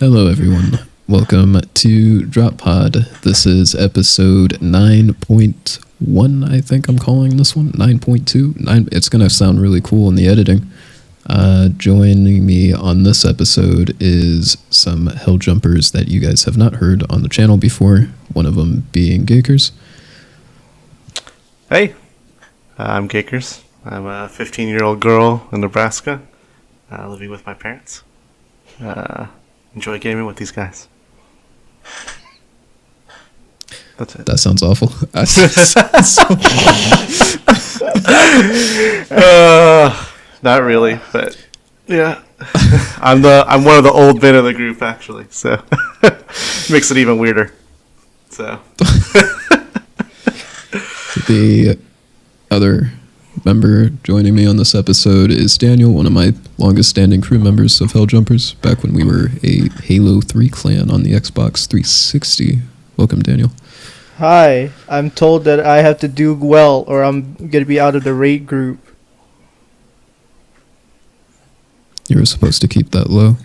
Hello, everyone. Welcome to Drop Pod. This is episode 9.1, I think I'm calling this one. 9.2. It's going to sound really cool in the editing. Joining me on this episode is some Hell Jumpers that you guys have not heard on the channel before, one of them being Gakers. Hey, I'm Gakers. I'm a 15-year-old girl in Nebraska, living with my parents. Enjoy gaming with these guys. That's it. That sounds awful. Not really, but yeah. I'm one of the old men of the group actually, so makes it even weirder. So The other member joining me on this episode is Daniel, one of my longest standing crew members of Hell Jumpers, back when we were a Halo 3 clan on the Xbox 360. Welcome, Daniel. Hi, I'm told that I have to do well or I'm going to be out of the raid group. You were supposed to keep that low.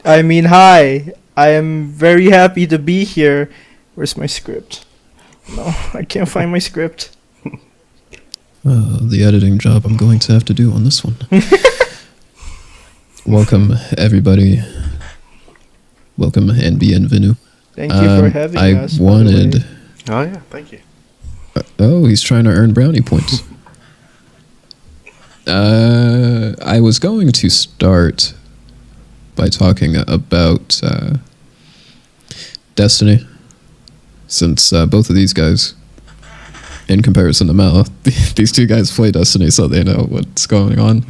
I mean, hi, I am very happy to be here. Where's my script? No, I can't find my script. The editing job I'm going to have to do on this one. Welcome, everybody. Welcome and bienvenue. Thank you for having us. I wanted... oh yeah, thank you. Oh, he's trying to earn brownie points. I was going to start by talking about Destiny, since both of these guys, in comparison to Mala, these two guys play Destiny, so they know what's going on.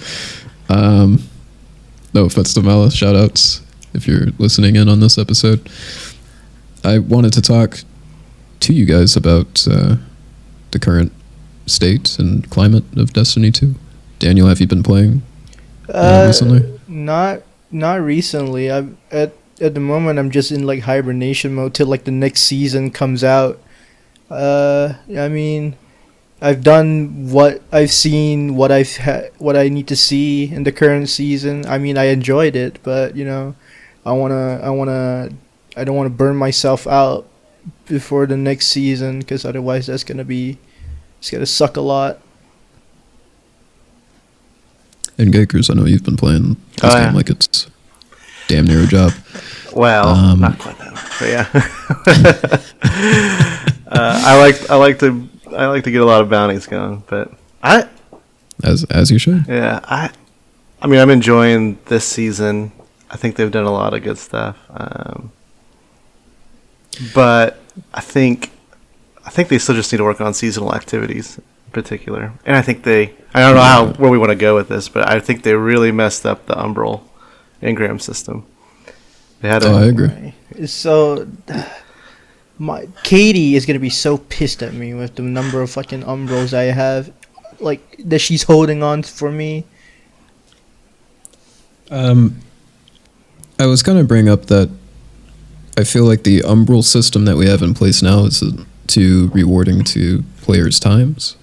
No offense to Mala, shoutouts if you're listening in on this episode. I wanted to talk to you guys about the current state and climate of Destiny 2. Daniel, have you been playing recently? Not recently. I'm at the moment I'm just in like hibernation mode till like the next season comes out. I mean, I've done what I've seen, what I need to see in the current season. I mean, I enjoyed it, but you know, I don't want to burn myself out before the next season, because otherwise it's gonna suck a lot. And Gakers, I know you've been playing this game like it's damn near a job. Well, not quite that much, but yeah. I like to get a lot of bounties going, but as you should. Yeah, I mean, I'm enjoying this season. I think they've done a lot of good stuff. But I think they still just need to work on seasonal activities in particular. And I don't know where we want to go with this, but I think they really messed up the Umbral engram system. They had I agree. So Katie is gonna be so pissed at me with the number of fucking Umbrals I have, like that she's holding on for me. I was going to bring up that I feel like the Umbral system that we have in place now is too rewarding to players' times.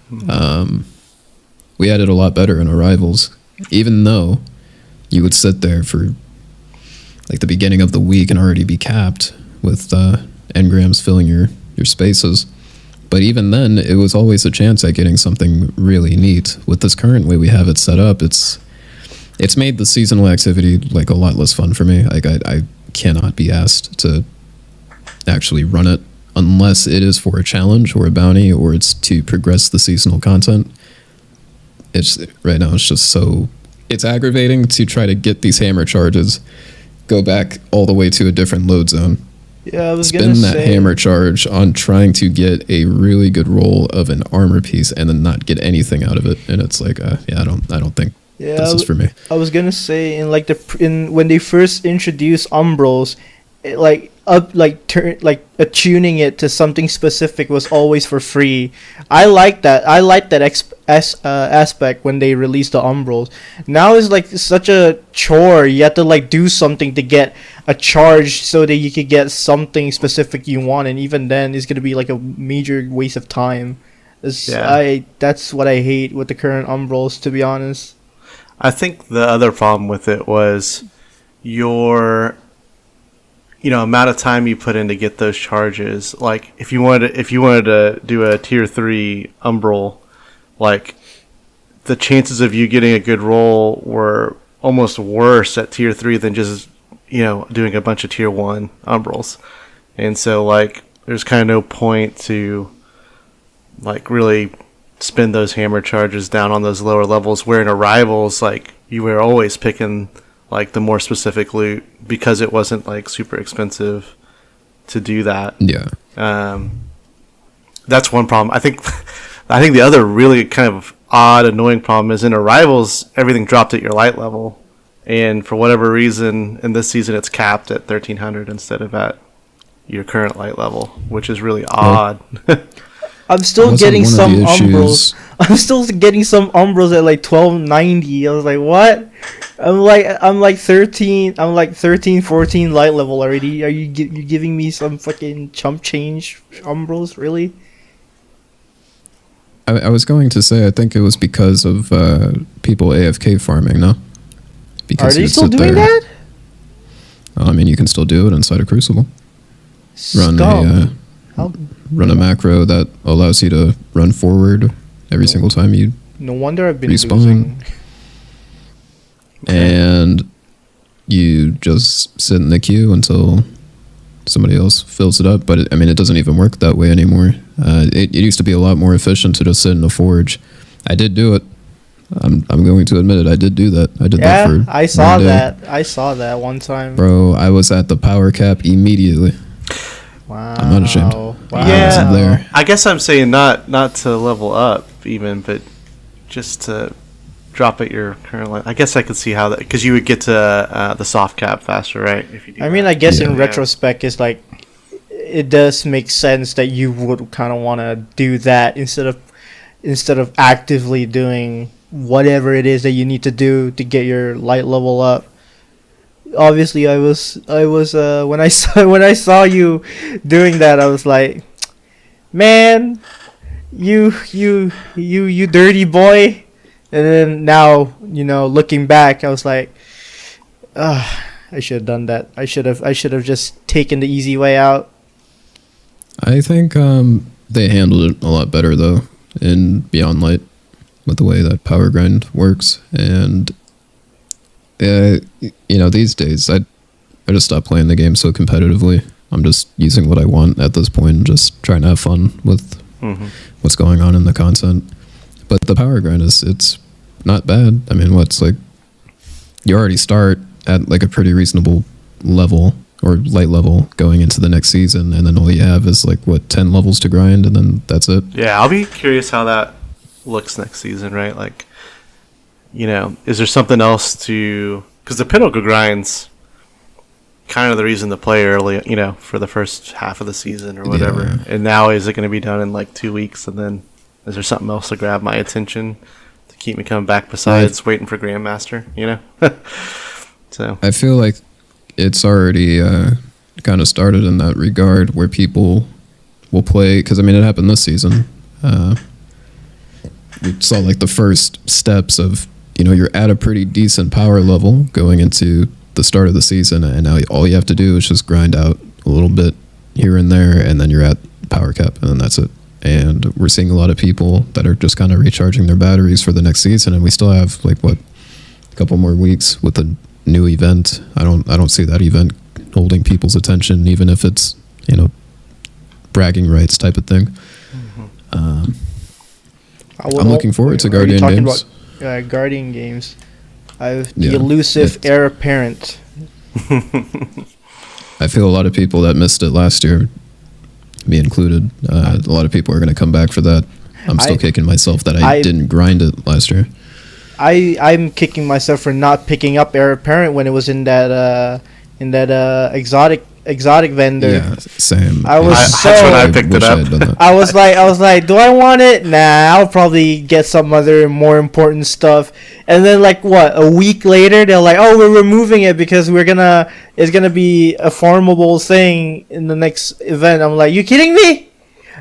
We had it a lot better in Arrivals, even though you would sit there for like the beginning of the week and already be capped with engrams filling your spaces. But even then, it was always a chance at getting something really neat. With this current way we have it set up, it's made the seasonal activity like a lot less fun for me. Like I cannot be asked to actually run it unless it is for a challenge or a bounty or it's to progress the seasonal content. It's right now it's just so it's aggravating to try to get these hammer charges, go back all the way to a different load zone. Yeah, I was spend that hammer charge on trying to get a really good roll of an armor piece and then not get anything out of it. And it's like, I don't think this is for me. I was gonna say when they first introduced Umbrals, attuning it to something specific was always for free. I like that. I like that aspect when they released the Umbrals. Now it's like such a chore. You have to like do something to get a charge so that you could get something specific you want, and even then it's gonna be like a major waste of time. That's what I hate with the current Umbrals, to be honest. I think the other problem with it was your amount of time you put in to get those charges. Like if you wanted to do a tier 3 umbral, like the chances of you getting a good roll were almost worse at tier 3 than just doing a bunch of tier 1 umbrals. And so like there's kind of no point to like really spend those hammer charges down on those lower levels, where in Arrivals like you were always picking like the more specific loot because it wasn't like super expensive to do that. Yeah. That's one problem. I think the other really kind of odd, annoying problem is in Arrivals, everything dropped at your light level, and for whatever reason in this season it's capped at 1300 instead of at your current light level, which is really odd. I'm still Wasn't getting one of some the umbrals. issues- I'm still getting some umbrals at like 1290. I was like, what? I'm like 13. I'm like 13, 14 light level already. Are you giving me some fucking chump change umbrals? Really? I was going to say, I think it was because of people AFK farming, no? Are Because they you'd still sit doing there- that? I mean, you can still do it inside of Crucible. Run Scum. run a macro that allows you to run forward every single time you, No wonder I've been Respawn. losing. and you just sit in the queue until somebody else fills it up. But it doesn't even work that way anymore. It used to be a lot more efficient to just sit in the forge. I did do it. I'm going to admit it. I did do that. I did that Yeah, for I saw 1 day. that. I saw that one time. Bro, I was at the power cap immediately. Wow. I'm not ashamed. Wow. Yeah. I wasn't there. I guess I'm saying not to level up even, but just to drop at your current line. I guess I could see how that, because you would get to the soft cap faster, right? If you do I mean, that. I guess in Yeah. retrospect, it's like it does make sense that you would kind of want to do that instead of actively doing whatever it is that you need to do to get your light level up. Obviously, I was when I saw you doing that, I was like, man, you dirty boy. And then now, looking back, I was like, I should have done that. I should have just taken the easy way out. I think they handled it a lot better though in Beyond Light with the way that power grind works. And these days I just stopped playing the game so competitively. I'm just using what I want at this point and just trying to have fun with what's going on in the content. But the power grind it's not bad. I mean, what's like, you already start at like a pretty reasonable level or light level going into the next season, and then all you have is like 10 levels to grind, and then that's it. Yeah, I'll be curious how that looks next season, right? Like, is there something else to, because the pinnacle grind's kind of the reason to play early, for the first half of the season or whatever. Yeah. And now is it going to be done in like 2 weeks, and then is there something else to grab my attention to keep me coming back besides waiting for Grandmaster, So I feel like it's already kind of started in that regard where people will play, because it happened this season. We saw like the first steps of, you're at a pretty decent power level going into the start of the season, and now all you have to do is just grind out a little bit here and there, and then you're at power cap, and then that's it. And we're seeing a lot of people that are just kind of recharging their batteries for the next season, and we still have a couple more weeks with a new event. I don't see that event holding people's attention, even if it's bragging rights type of thing. I'm looking forward to Guardian games. Guardian games. The Yeah, elusive it's- heir apparent. I feel a lot of people that missed it last year, me included, a lot of people are going to come back for that. I'm still kicking myself that I didn't grind it last year. I'm kicking myself for not picking up heir apparent when it was in that exotic vendor. Yeah, same. that's when I picked it wish up. had done that. I was like, do I want it? Nah, I'll probably get some other more important stuff. And then a week later, they're like, oh, we're removing it because it's gonna be a farmable thing in the next event. I'm like, you kidding me?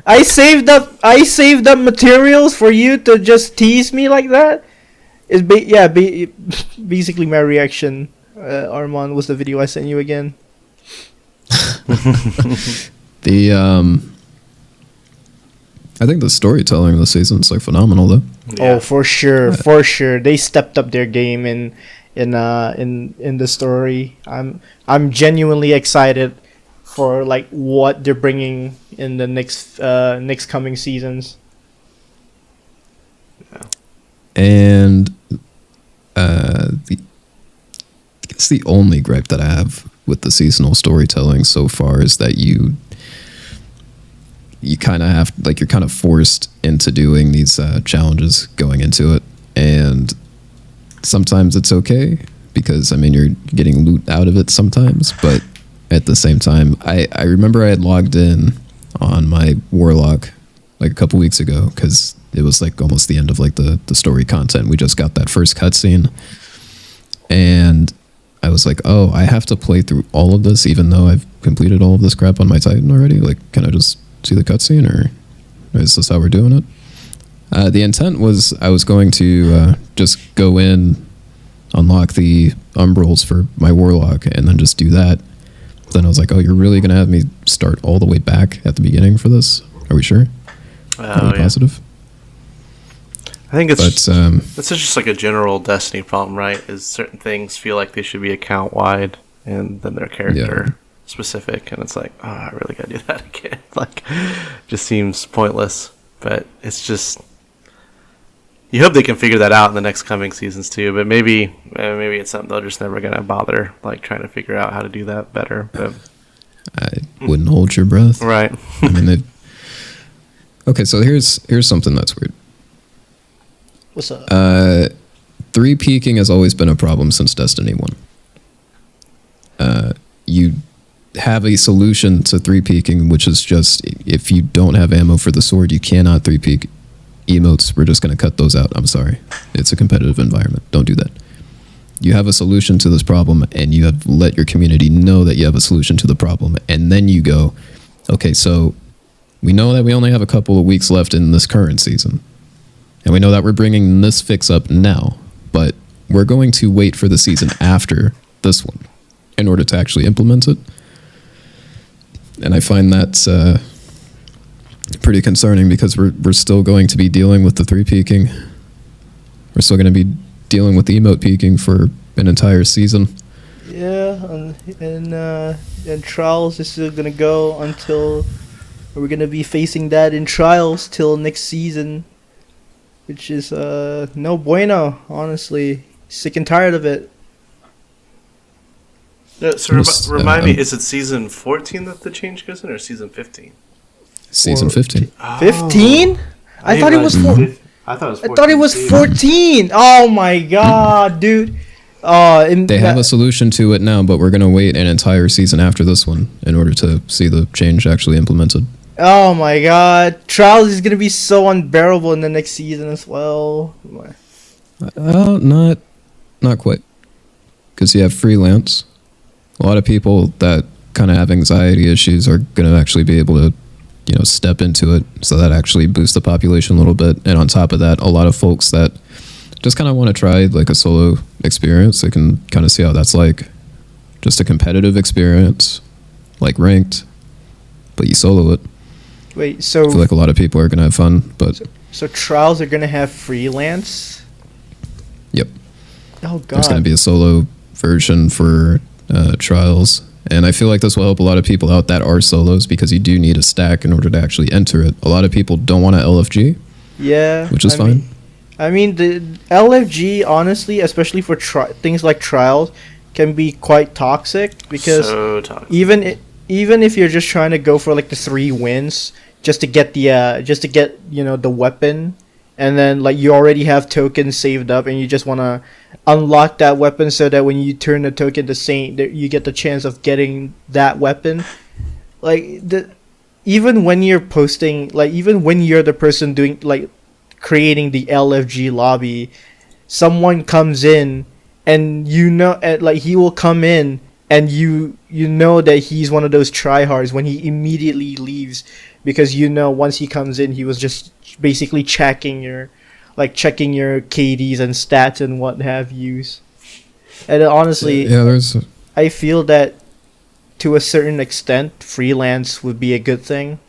I saved up materials for you to just tease me like that. It's basically my reaction Armand, was the video I sent you again? The I think the storytelling of the season is like phenomenal though. Oh, for sure, for sure. They stepped up their game in the story. I'm genuinely excited for like what they're bringing in the next coming seasons. And I guess the only gripe that I have with the seasonal storytelling so far is that you kind of have, like, you're kind of forced into doing these challenges going into it, and sometimes it's okay because I mean you're getting loot out of it sometimes, but at the same time, I remember I had logged in on my Warlock like a couple weeks ago because it was like almost the end of like the story content. We just got that first cutscene, and I was like, oh, I have to play through all of this even though I've completed all of this crap on my Titan already. Like, can I just see the cutscene, or is this how we're doing it? The intent was I was going to just go in, unlock the umbrals for my Warlock, and then just do that. Then I was like, oh, you're really going to have me start all the way back at the beginning for this? Are we sure? Are we positive? I think it's But, it's just like a general Destiny problem, right? Is certain things feel like they should be account wide, and then they're character specific, and it's like, oh, I really gotta do that again. Like, just seems pointless. But it's just, you hope they can figure that out in the next coming seasons too. But maybe it's something they're just never gonna bother like trying to figure out how to do that better. But I wouldn't hold your breath. right. I mean, okay, so here's something that's weird. What's up? 3 peaking has always been a problem since Destiny 1. You have a solution to 3 peaking, which is just if you don't have ammo for the sword, you cannot 3 peak. Emotes, we're just going to cut those out. I'm sorry. It's a competitive environment. Don't do that. You have a solution to this problem, and you have let your community know that you have a solution to the problem, and then you go, okay, so we know that we only have a couple of weeks left in this current season. And we know that we're bringing this fix up now, but we're going to wait for the season after this one in order to actually implement it. And I find that pretty concerning because we're still going to be dealing with the 3 peaking. We're still going to be dealing with the emote peaking for an entire season. Yeah, and Trials is still gonna go until we're gonna be facing that in Trials till next season. Which is no bueno, honestly. Sick and tired of it. Yeah, so remind me, is it season 14 that the change goes in, or season 15? Season 15. 15? I thought it was I thought it was 14. I thought it was 14. Oh my god, dude. They have a solution to it now, but we're going to wait an entire season after this one in order to see the change actually implemented. Oh my god. Trials is going to be so unbearable in the next season as well. Not quite. Because you have freelance. A lot of people that kind of have anxiety issues are going to actually be able to, step into it. So that actually boosts the population a little bit. And on top of that, a lot of folks that just kind of want to try like a solo experience, they can kind of see how that's like. Just a competitive experience, like ranked, but you solo it. Wait, so I feel like a lot of people are going to have fun, but... So Trials are going to have freelance? Yep. Oh, God. There's going to be a solo version for Trials, and I feel like this will help a lot of people out that are solos, because you do need a stack in order to actually enter it. A lot of people don't want to LFG, which is fine. I mean, the LFG, honestly, especially for things like Trials, can be quite toxic, because so toxic. Even if you're just trying to go for like the 3 wins just to get the weapon, and then like you already have tokens saved up and you just want to unlock that weapon so that when you turn the token to Saint, you get the chance of getting that weapon. Like even when you're posting, like even when you're the person doing like creating the LFG lobby, someone comes in and like he will come in and you know that he's one of those tryhards when he immediately leaves, because once he comes in he was just basically checking your KDs and stats and what have yous. And honestly, Yeah, there's I feel that to a certain extent, freelance would be a good thing.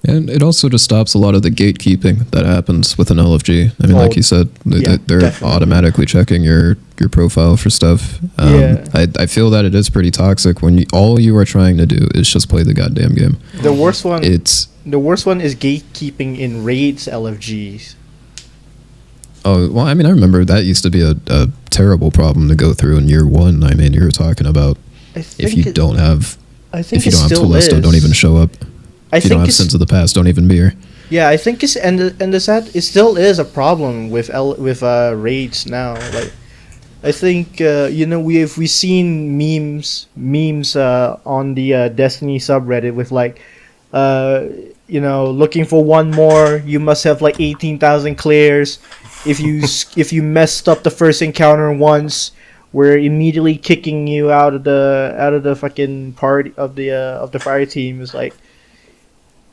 and it also just stops a lot of the gatekeeping that happens with an LFG. I mean, Oh, like you said, yeah, they're definitely. automatically checking your profile for stuff. Yeah. I feel that it is pretty toxic when all you are trying to do is just play the goddamn game. The worst one, It's the worst one is gatekeeping in raids LFGs. oh well, I mean, I remember that used to be a terrible problem to go through in year one. I mean, you were talking about I think if you it, don't have I think if you it don't have still Telesto, is. don't even show up. I If you don't think have it's, Sins of the Past, don't even be here. yeah, I think it's and the sad it still is a problem with raids now. Like, I think we've seen memes on the Destiny subreddit with like looking for one more, you must have like 18,000 clears. If you messed up the first encounter once, we're immediately kicking you out of the fucking party of the fire team. Is like,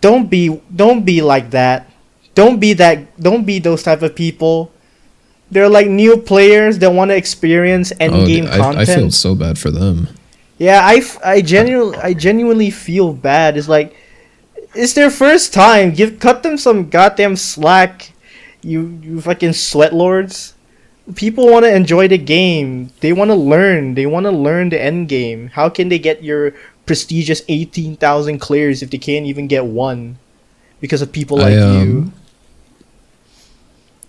don't be like that. Don't be those type of people. They're like new players that want to experience end game content. I feel so bad for them. Yeah, I genuinely feel bad. It's like, it's their first time. Cut them some goddamn slack. You fucking sweat lords. People want to enjoy the game. They want to learn. They want to learn the end game. How can they get your prestigious 18,000 clears if they can't even get one because of people like you?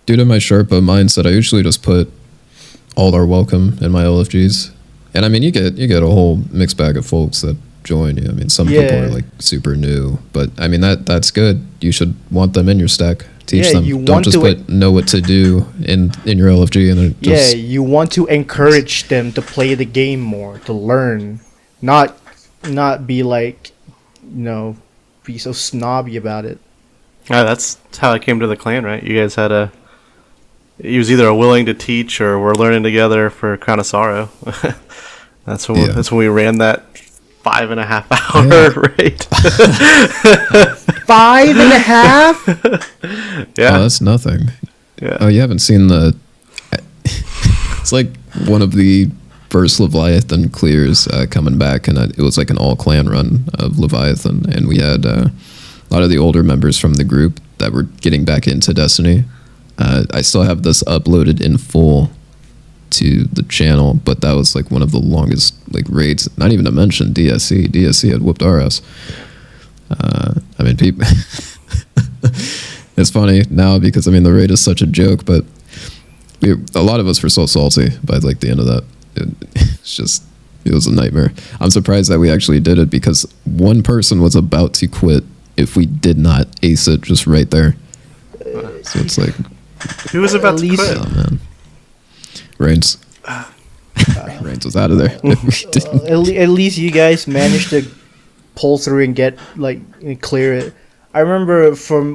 Due to my Sherpa mindset, I usually just put all are welcome in my LFGs. And I mean, you get a whole mixed bag of folks that join you. I mean, some people Yeah. are like super new, but I mean that's good. You should want them in your stack. Teach Yeah, them. you Don't want just to- know what to do in your LFG and it just You want to encourage them to play the game more, to learn, not be like, be so snobby about it. Yeah, that's how I came to the clan, right? You guys had he was either willing to teach or we're learning together for Crown of Sorrow. That's when we ran that 5.5 hour raid. 5.5? Yeah. Oh, that's nothing. Yeah. Oh, you haven't seen the it's like one of the first Leviathan clears coming back, and it was like an all clan run of Leviathan, and we had a lot of the older members from the group that were getting back into Destiny. I still have this uploaded in full to the channel, but that was like one of the longest like raids. Not even to mention DSC. DSC had whooped our ass. I mean, people. It's funny now because I mean the raid is such a joke, but a lot of us were so salty by like the end of that. It was a nightmare. I'm surprised that we actually did it because one person was about to quit if we did not ace it just right there. So it's like, Who was about At to least- quit? oh man, Reigns. Reigns was out of there. We didn't- At least you guys managed to pull through and get and clear it. I remember from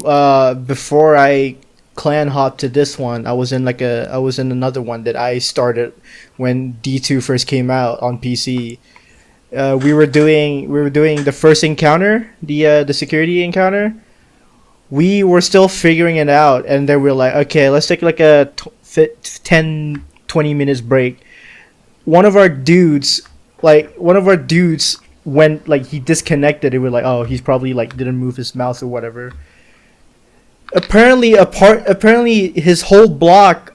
before I clan hopped to this one, I was in another one that I started when D2 first came out on PC. We were doing the first encounter, the security encounter. We were still figuring it out, and then we're like, okay, let's take like a 10-20 minutes break. One of our dudes went like he disconnected, and we're like, oh, he's probably like didn't move his mouse or whatever. Apparently his whole block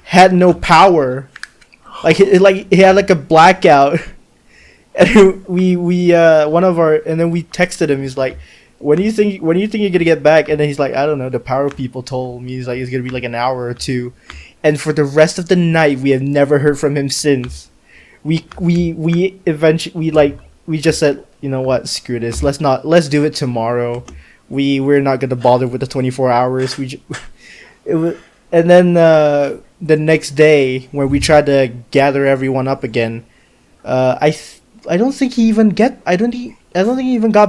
had no power. He had like a blackout. And we then we texted him. He's like, when do you think you're gonna get back? And then he's like, I don't know, the power people told me he's like it's gonna be like an hour or two. And for the rest of the night we have never heard from him since. We just said, you know what, screw this, let's do it tomorrow. We're not gonna bother with the 24 hours. And then the next day when we tried to gather everyone up again, I don't think he even got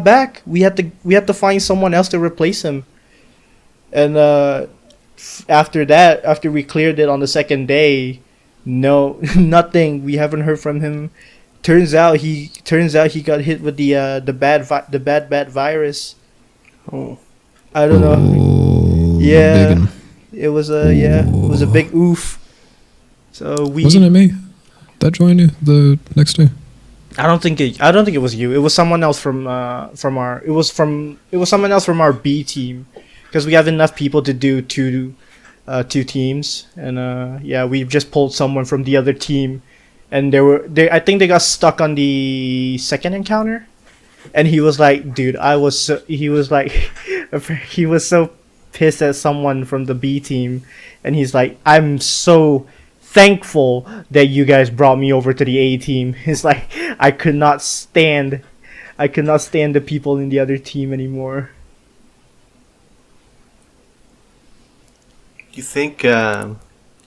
back. We had to find someone else to replace him. And after we cleared it on the second day, no, nothing. We haven't heard from him. Turns out he got hit with the bad virus. Oh. I don't know. Oh, Yeah. biggin. It was a big oof. So we Wasn't it me that joined you the next day? I don't think it was you. It was someone else from our someone else from our B team, because we have enough people to do two teams, and we just pulled someone from the other team, and I think they got stuck on the second encounter, and he was like, dude, he was like he was so pissed at someone from the B team, and he's like, I'm so thankful that you guys brought me over to the A team. It's like I could not stand the people in the other team anymore. You think, kind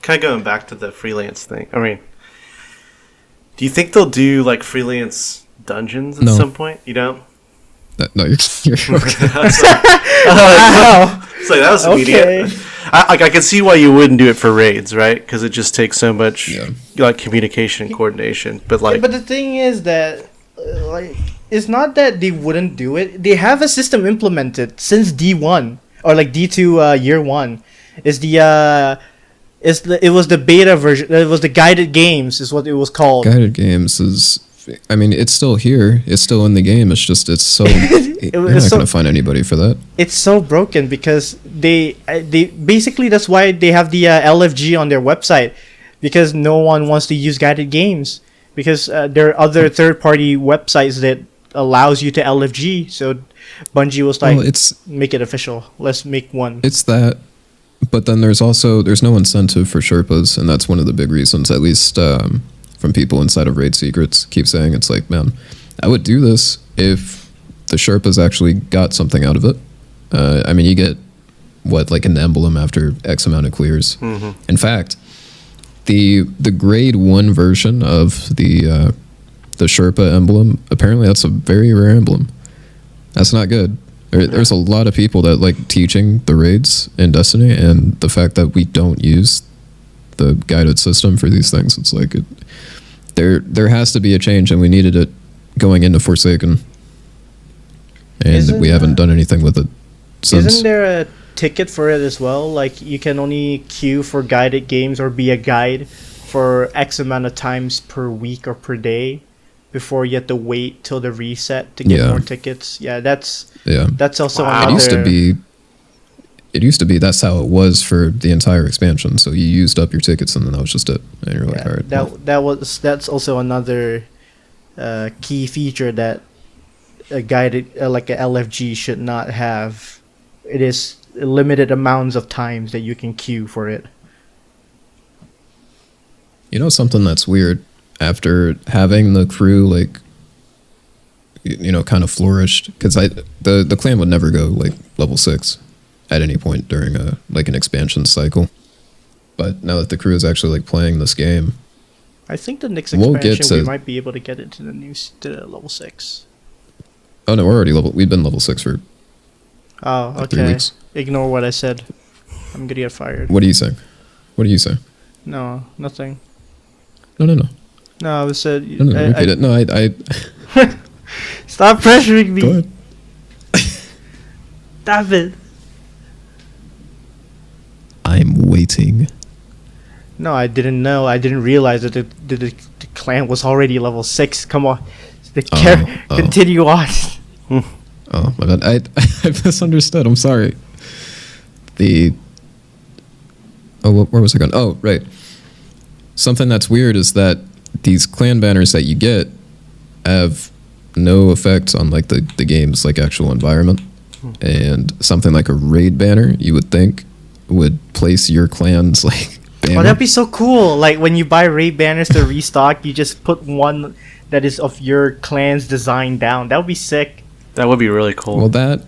of going back to the freelance thing, I mean, do you think they'll do like freelance dungeons at No. some point? You don't? No, you're okay. Wow. It's like, that was immediate. Okay. I can see why you wouldn't do it for raids, right? Because it just takes so much like communication and coordination. But like, But the thing is that it's not that they wouldn't do it. They have a system implemented since D1 or like D2 year 1. It was the beta version. It was the guided games is what it was called. Guided games is, I mean, it's still here. It's still in the game. It's just, it's so, you're not so- going to find anybody for that. It's so broken because they basically, that's why they have the LFG on their website, because no one wants to use guided games, because there are other third-party websites that allows you to LFG. So Bungie was like, Well, make it official. Let's make one. it's that, but then there's no incentive for Sherpas, and that's one of the big reasons, at least from people inside of Raid Secrets, keep saying, it's like, man, I would do this if the Sherpas actually got something out of it. I mean, you get like an emblem after X amount of clears. Mhm. In fact, the grade 1 version of the Sherpa emblem, apparently that's a very rare emblem. That's not good. There's a lot of people that like teaching the raids in Destiny, and the fact that we don't use the guided system for these things, it's like there has to be a change, and we needed it going into Forsaken, and we haven't done anything with it since. Isn't there a ticket for it as well? Like you can only queue for guided games or be a guide for X amount of times per week or per day before you have to wait till the reset to get more tickets. Yeah, that's also Wow. another. It used to be that's how it was for the entire expansion. So you used up your tickets, and then that was just it. And you're like, all right. That's also another key feature that a guided like a LFG should not have. It is limited amounts of times that you can queue for it. You know something that's weird? After having the crew like, kind of flourished, because the clan would never go like level 6 at any point during an expansion cycle. But now that the crew is actually like playing this game, I think the next We'll expansion get to- we might be able to get it to the level 6. oh no, we've been level 6 for Oh, like 3 okay. weeks. Ignore what I said. I'm gonna get fired. What do you say? What do you say? No, nothing. No. No, I said. No, repeat it. No, I Stop pressuring me. go ahead. Stop it. I'm waiting. No, I didn't know. I didn't realize that the clan was already level 6. Come on. Oh. Continue on. Oh my bad. I misunderstood. I'm sorry. Where was I going? Oh, right. Something that's weird is that these clan banners that you get have no effect on like the game's like actual environment. And something like a raid banner, you would think, would place your clan's like banner. Oh, that'd be so cool. Like when you buy raid banners to restock, you just put one that is of your clan's design down. That would be sick. that would be really cool. Well, that,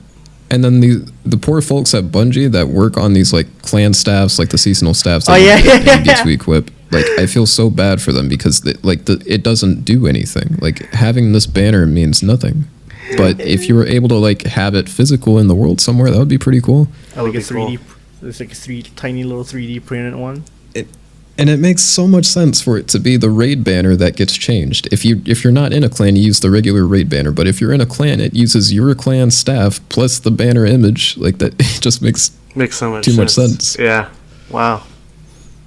and then the poor folks at Bungie that work on these like clan staffs, like the seasonal staffs that you get to equip. Like I feel so bad for them because it doesn't do anything. Like having this banner means nothing. But if you were able to like have it physical in the world somewhere, that would be pretty cool. That would Like a be cool. 3D. It's like a tiny little 3D printed one. And it makes so much sense for it to be the raid banner that gets changed. If you're not in a clan, you use the regular raid banner. But if you're in a clan, it uses your clan staff plus the banner image. Like that, it just makes Makes so much too sense. much sense. Yeah. Wow.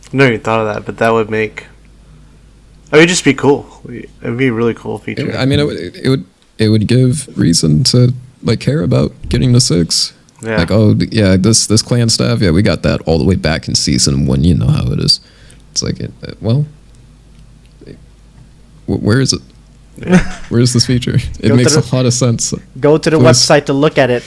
I never even thought of that, but that would make. It would just be cool. It'd be a really cool feature. I mean, it would give reason to like care about getting to 6. Yeah. Like, oh yeah, this clan staff, yeah, we got that all the way back in season 1. You know how it is. It's like, where is it? Yeah. Where is this feature? It Go makes to a lot of sense. Go to the Please. website to look at it.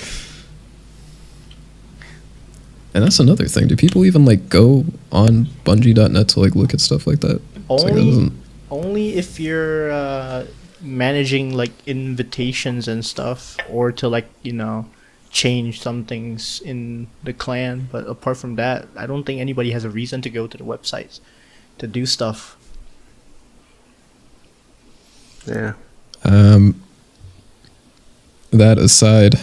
And that's another thing. Do people even like go on Bungie.net to like look at stuff like that? It's like, that doesn't- Only if you're managing like invitations and stuff, or to like change some things in the clan. But apart from that, I don't think anybody has a reason to go to the websites to do stuff. Yeah. That aside,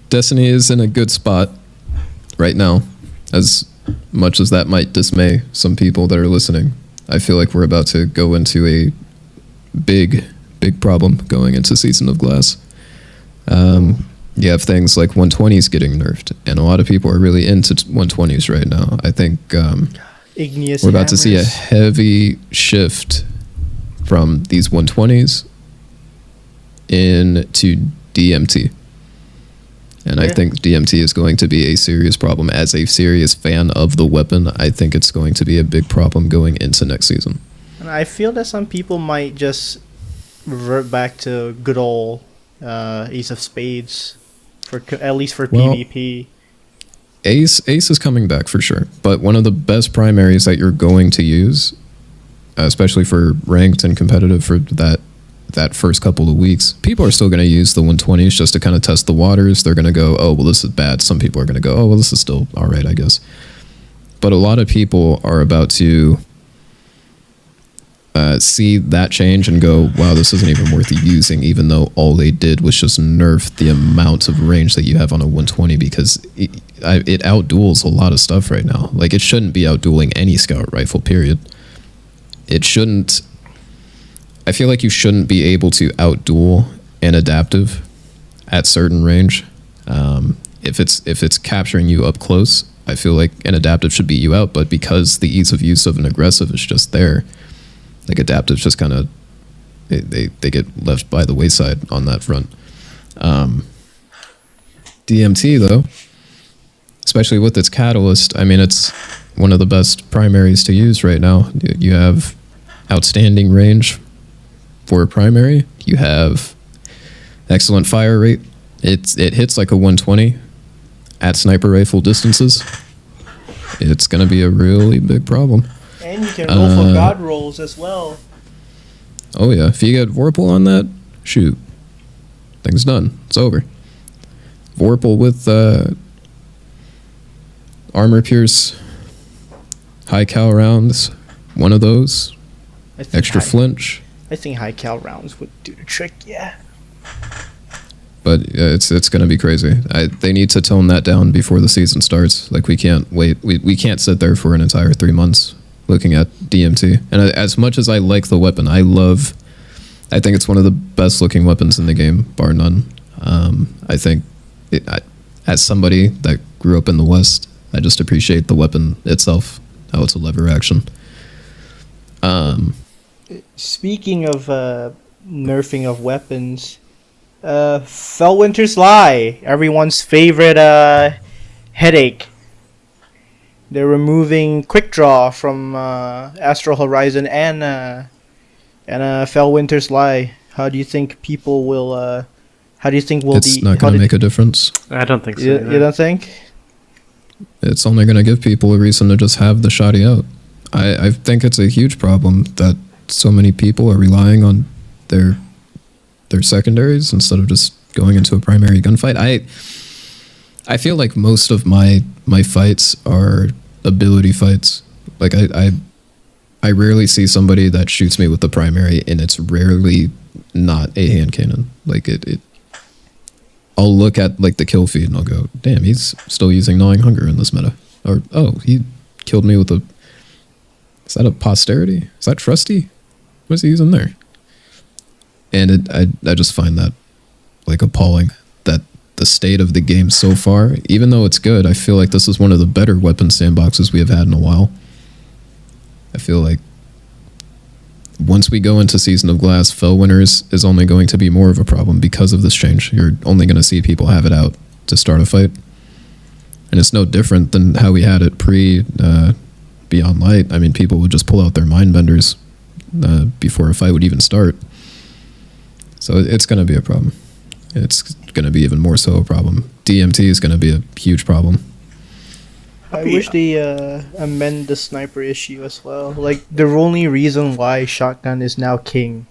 Destiny is in a good spot right now. As much as that might dismay some people that are listening, I feel like we're about to go into a big problem going into Season of Glass. You have things like 120s getting nerfed, and a lot of people are really into 120s right now. I think Igneous we're about to see a hammers. heavy shift from these 120s into DMT. And I Yeah. think DMT is going to be a serious problem. As a serious fan of the weapon, I think it's going to be a big problem going into next season. And I feel that some people might just revert back to good old Ace of Spades, at least for Well, PvP. Ace is coming back for sure, but one of the best primaries that you're going to use, especially for ranked and competitive for that first couple of weeks, people are still going to use the 120s just to kind of test the waters. They're going to go, oh, well, this is bad. Some people are going to go, oh, well, this is still all right, I guess. But a lot of people are about to see that change and go, wow, this isn't even worth using, even though all they did was just nerf the amount of range that you have on a 120, because it outduels a lot of stuff right now. Like, it shouldn't be outdueling any scout rifle, period. It shouldn't. I feel like you shouldn't be able to outduel an adaptive at certain range. If it's capturing you up close, I feel like an adaptive should beat you out, but because the ease of use of an aggressive is just there, like, adaptives just kind of they get left by the wayside on that front. DMT though, especially with its catalyst, I mean, it's one of the best primaries to use right now. You have outstanding range for a primary. You have excellent fire rate. It hits like a 120 at sniper rifle distances. It's going to be a really big problem. And you can roll for god rolls as well. Oh yeah, if you get Vorpal on that, shoot, thing's done. It's over. Vorpal with armor pierce, high cal rounds, one of those, I think extra high, flinch. I think high cal rounds would do the trick. Yeah. But it's going to be crazy. They need to tone that down before the season starts. Like, we can't wait. We can't sit there for an entire 3 months looking at DMT. And as much as I like the weapon, I think it's one of the best looking weapons in the game, bar none. I think as somebody that grew up in the West, I just appreciate the weapon itself, how it's a lever action. Speaking of nerfing of weapons, Fellwinter's Lie, everyone's favorite headache. They're removing Quick Draw from Astral Horizon and Fellwinter's Lie. How do you think people will? How do you think will It's not going to make a difference. I don't think so. You either. don't think? It's only going to give people a reason to just have the shoddy out. I think it's a huge problem that so many people are relying on their secondaries instead of just going into a primary gunfight. I feel like most of my fights are ability fights. Like, I rarely see somebody that shoots me with the primary, and it's rarely not a hand cannon. Like, I'll look at like the kill feed and I'll go, damn, he's still using Gnawing Hunger in this meta. Or, oh, he killed me with a... Is that a Posterity? Is that Trusty? What is he using there? And I just find that like appalling that the state of the game so far, even though it's good, I feel like this is one of the better weapon sandboxes we have had in a while. I feel like once we go into Season of Glass, Fell Winners is only going to be more of a problem because of this change. You're only going to see people have it out to start a fight. And it's no different than how we had it Beyond Light. I mean, people would just pull out their Mindbenders before a fight would even start. So it's going to be a problem. It's going to be even more so a problem. DMT is going to be a huge problem. I wish they amend the sniper issue as well. Like, the only reason why shotgun is now king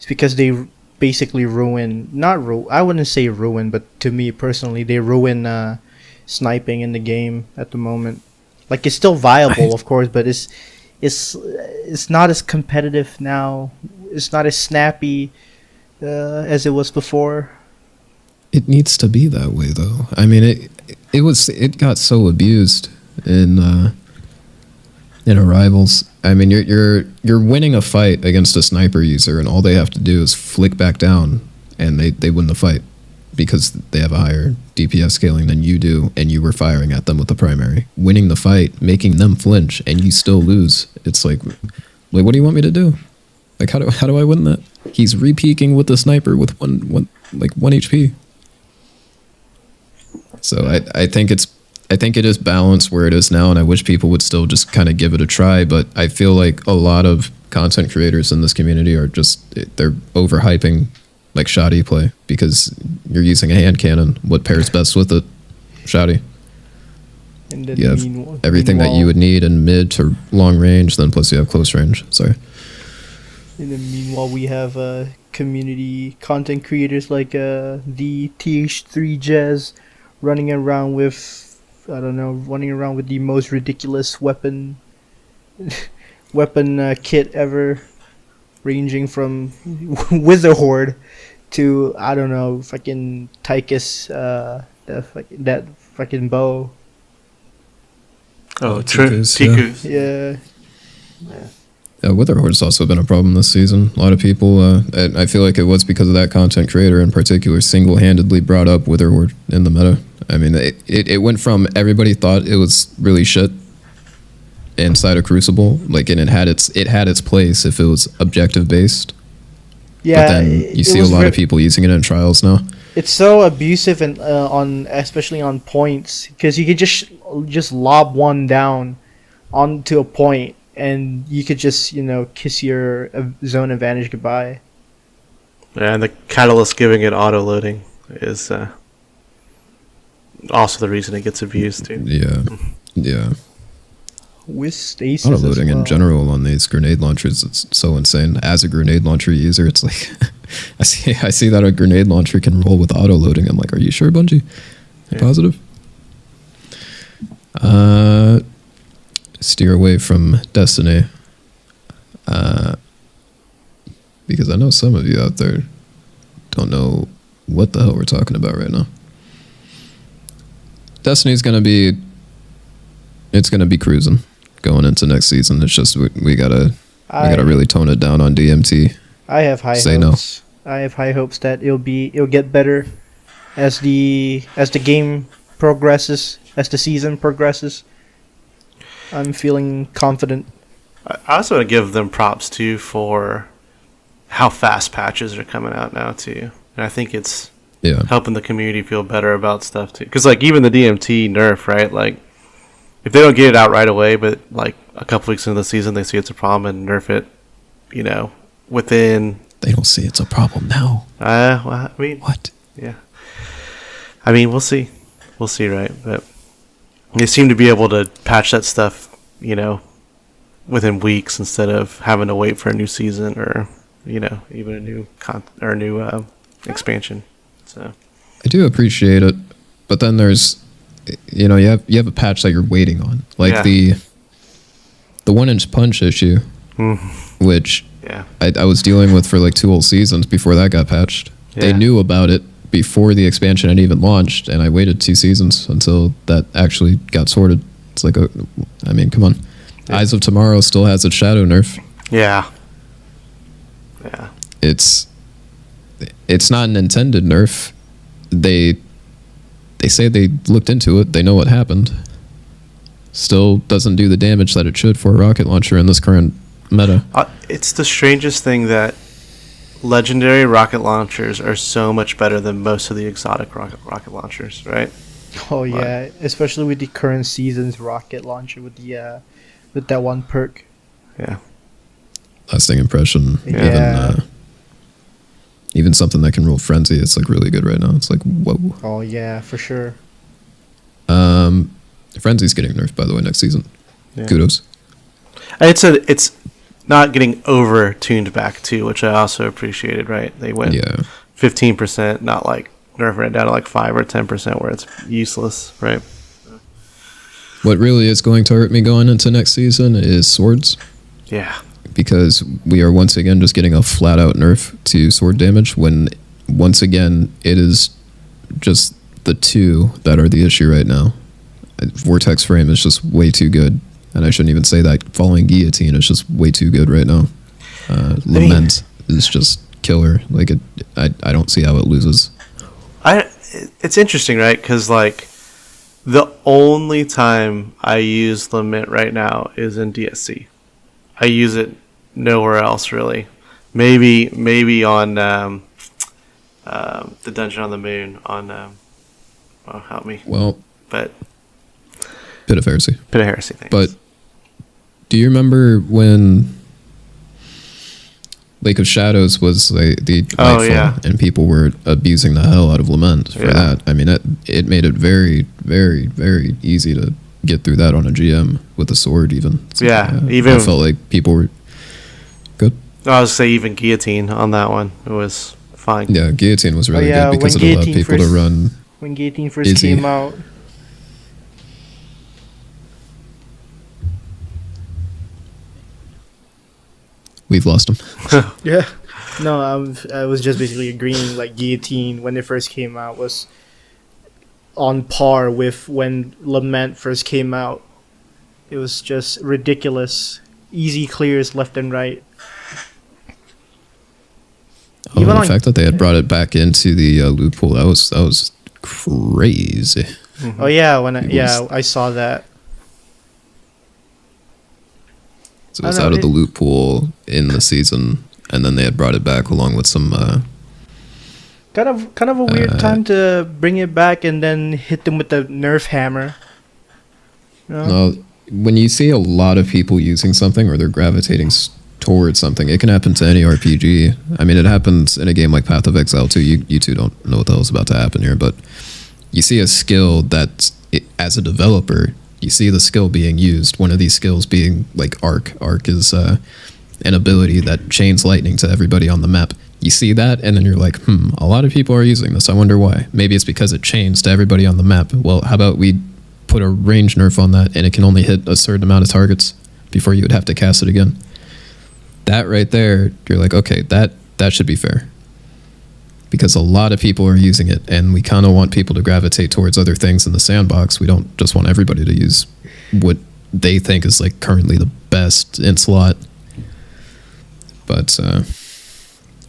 is because they basically I wouldn't say ruin, but to me personally, they ruin sniping in the game at the moment. Like, it's still viable, of course, but it's not as competitive now. It's not as snappy as it was before. It needs to be that way, though. I mean, it got so abused in Arrivals. I mean, you're winning a fight against a sniper user, and all they have to do is flick back down, and they win the fight because they have a higher DPS scaling than you do, and you were firing at them with the primary, winning the fight, making them flinch, and you still lose. It's like what do you want me to do? Like, how do I win that? He's re-peeking with the sniper with one HP. So I think it is balanced where it is now, and I wish people would still just kind of give it a try. But I feel like a lot of content creators in this community are they're overhyping like shoddy play because you're using a hand cannon. What pairs best with it? Shoddy. And then You have everything that you would need in mid to long range, then plus you have close range. Sorry. And then meanwhile, we have community content creators like the TH3 Jazz running around with the most ridiculous weapon kit ever, ranging from Wither Horde to fucking Tychus, that fucking bow. Oh, Tikus, Tikus. Yeah. Wither Horde's also been a problem this season. A lot of people, I feel like it was because of that content creator in particular, single-handedly brought up Wither Horde in the meta. I mean, it went from everybody thought it was really shit inside of Crucible, like, and it had its place if it was objective based. Yeah. But then you see a lot of people using it in trials now. It's so abusive and especially on points, because you could just lob one down onto a point, and you could just kiss your zone advantage goodbye. Yeah, and the catalyst giving it auto loading is also the reason it gets abused too. Yeah. With stasis. Auto loading as well. in general on these grenade launchers, it's so insane. As a grenade launcher user, it's like I see that a grenade launcher can roll with auto loading. I'm like, are you sure, Bungie? You positive? Steer away from Destiny, because I know some of you out there don't know what the hell we're talking about right now. Destiny's gonna be cruising going into next season. It's just we gotta really tone it down on DMT. I have high hopes. I have high hopes that it'll get better as the game progresses, as the season progresses. I'm feeling confident. I also want to give them props too for how fast patches are coming out now too, and I think it's helping the community feel better about stuff too. Because like even the DMT nerf, right? Like if they don't get it out right away, but like a couple weeks into the season they see it's a problem and nerf it, within. They don't see it's a problem now. Well, I mean, what? Yeah. I mean, we'll see, right? But they seem to be able to patch that stuff, within weeks instead of having to wait for a new season or, even a new expansion. So I do appreciate it, but then there's, you have a patch that you're waiting on, like the 1-inch punch issue, which I was dealing with for like 2 whole seasons before that got patched. Yeah. They knew about it before the expansion had even launched, and I waited 2 seasons until that actually got sorted. It's like, I mean, come on. Yeah. Eyes of Tomorrow still has its shadow nerf. Yeah. It's not an intended nerf. They they say they looked into it. They know what happened. Still doesn't do the damage that it should for a rocket launcher in this current meta. It's the strangest thing that legendary rocket launchers are so much better than most of the exotic rocket launchers, right? Oh yeah, especially with the current season's rocket launcher with that one perk. Yeah. Lasting impression. Yeah. Even something that can roll frenzy, it's like really good right now. It's like whoa. Oh yeah, for sure. Frenzy's getting nerfed by the way next season. Yeah. Kudos. And it's not getting over tuned back too, which I also appreciated. Right, they went 15%, not like nerfing it down to like 5 or 10% where it's useless. Right. What really is going to hurt me going into next season is swords. Yeah. Because we are once again just getting a flat out nerf to sword damage when once again it is just the 2 that are the issue right now. Vortex Frame is just way too good, and I shouldn't even say that. Following Guillotine is just way too good right now. Lament is just killer. Like I don't see how it loses. It's interesting, right? Because like the only time I use Lament right now is in DSC. I use it nowhere else really. Maybe on the Dungeon on the Moon on oh, help me. Well, But Pit of Heresy. Thanks. But do you remember when Lake of Shadows was like the Nightfall, and people were abusing the hell out of Lament for that? I mean, it made it very, very, very easy to get through that on a GM with a sword even. So, even I felt like people were good. I was say even Guillotine on that one. It was fine. Yeah, Guillotine was really good because it allowed people to run. When Guillotine first came out. We've lost him. Yeah. No, I was just basically agreeing. Like Guillotine, when it first came out, was on par with when Lament first came out. It was just ridiculous. Easy clears left and right. Oh, the fact that they had brought it back into the loot pool, that was crazy. Mm-hmm. Oh yeah, I saw that. So it was out of the loot pool in the season, and then they had brought it back along with some. Kind of a weird time to bring it back and then hit them with the nerf hammer. You know? Well, when you see a lot of people using something or they're gravitating towards something, it can happen to any RPG. I mean, it happens in a game like Path of Exile too. You two don't know what the hell's about to happen here, but you see a skill that, as a developer, you see the skill being used. One of these skills being like Arc. Arc is an ability that chains lightning to everybody on the map. You see that, and then you're like, a lot of people are using this. I wonder why. Maybe it's because it chains to everybody on the map. Well, how about we put a range nerf on that, and it can only hit a certain amount of targets before you would have to cast it again. That right there, you're like, okay, that should be fair. Because a lot of people are using it, and we kind of want people to gravitate towards other things in the sandbox. We don't just want everybody to use what they think is like currently the best in slot. But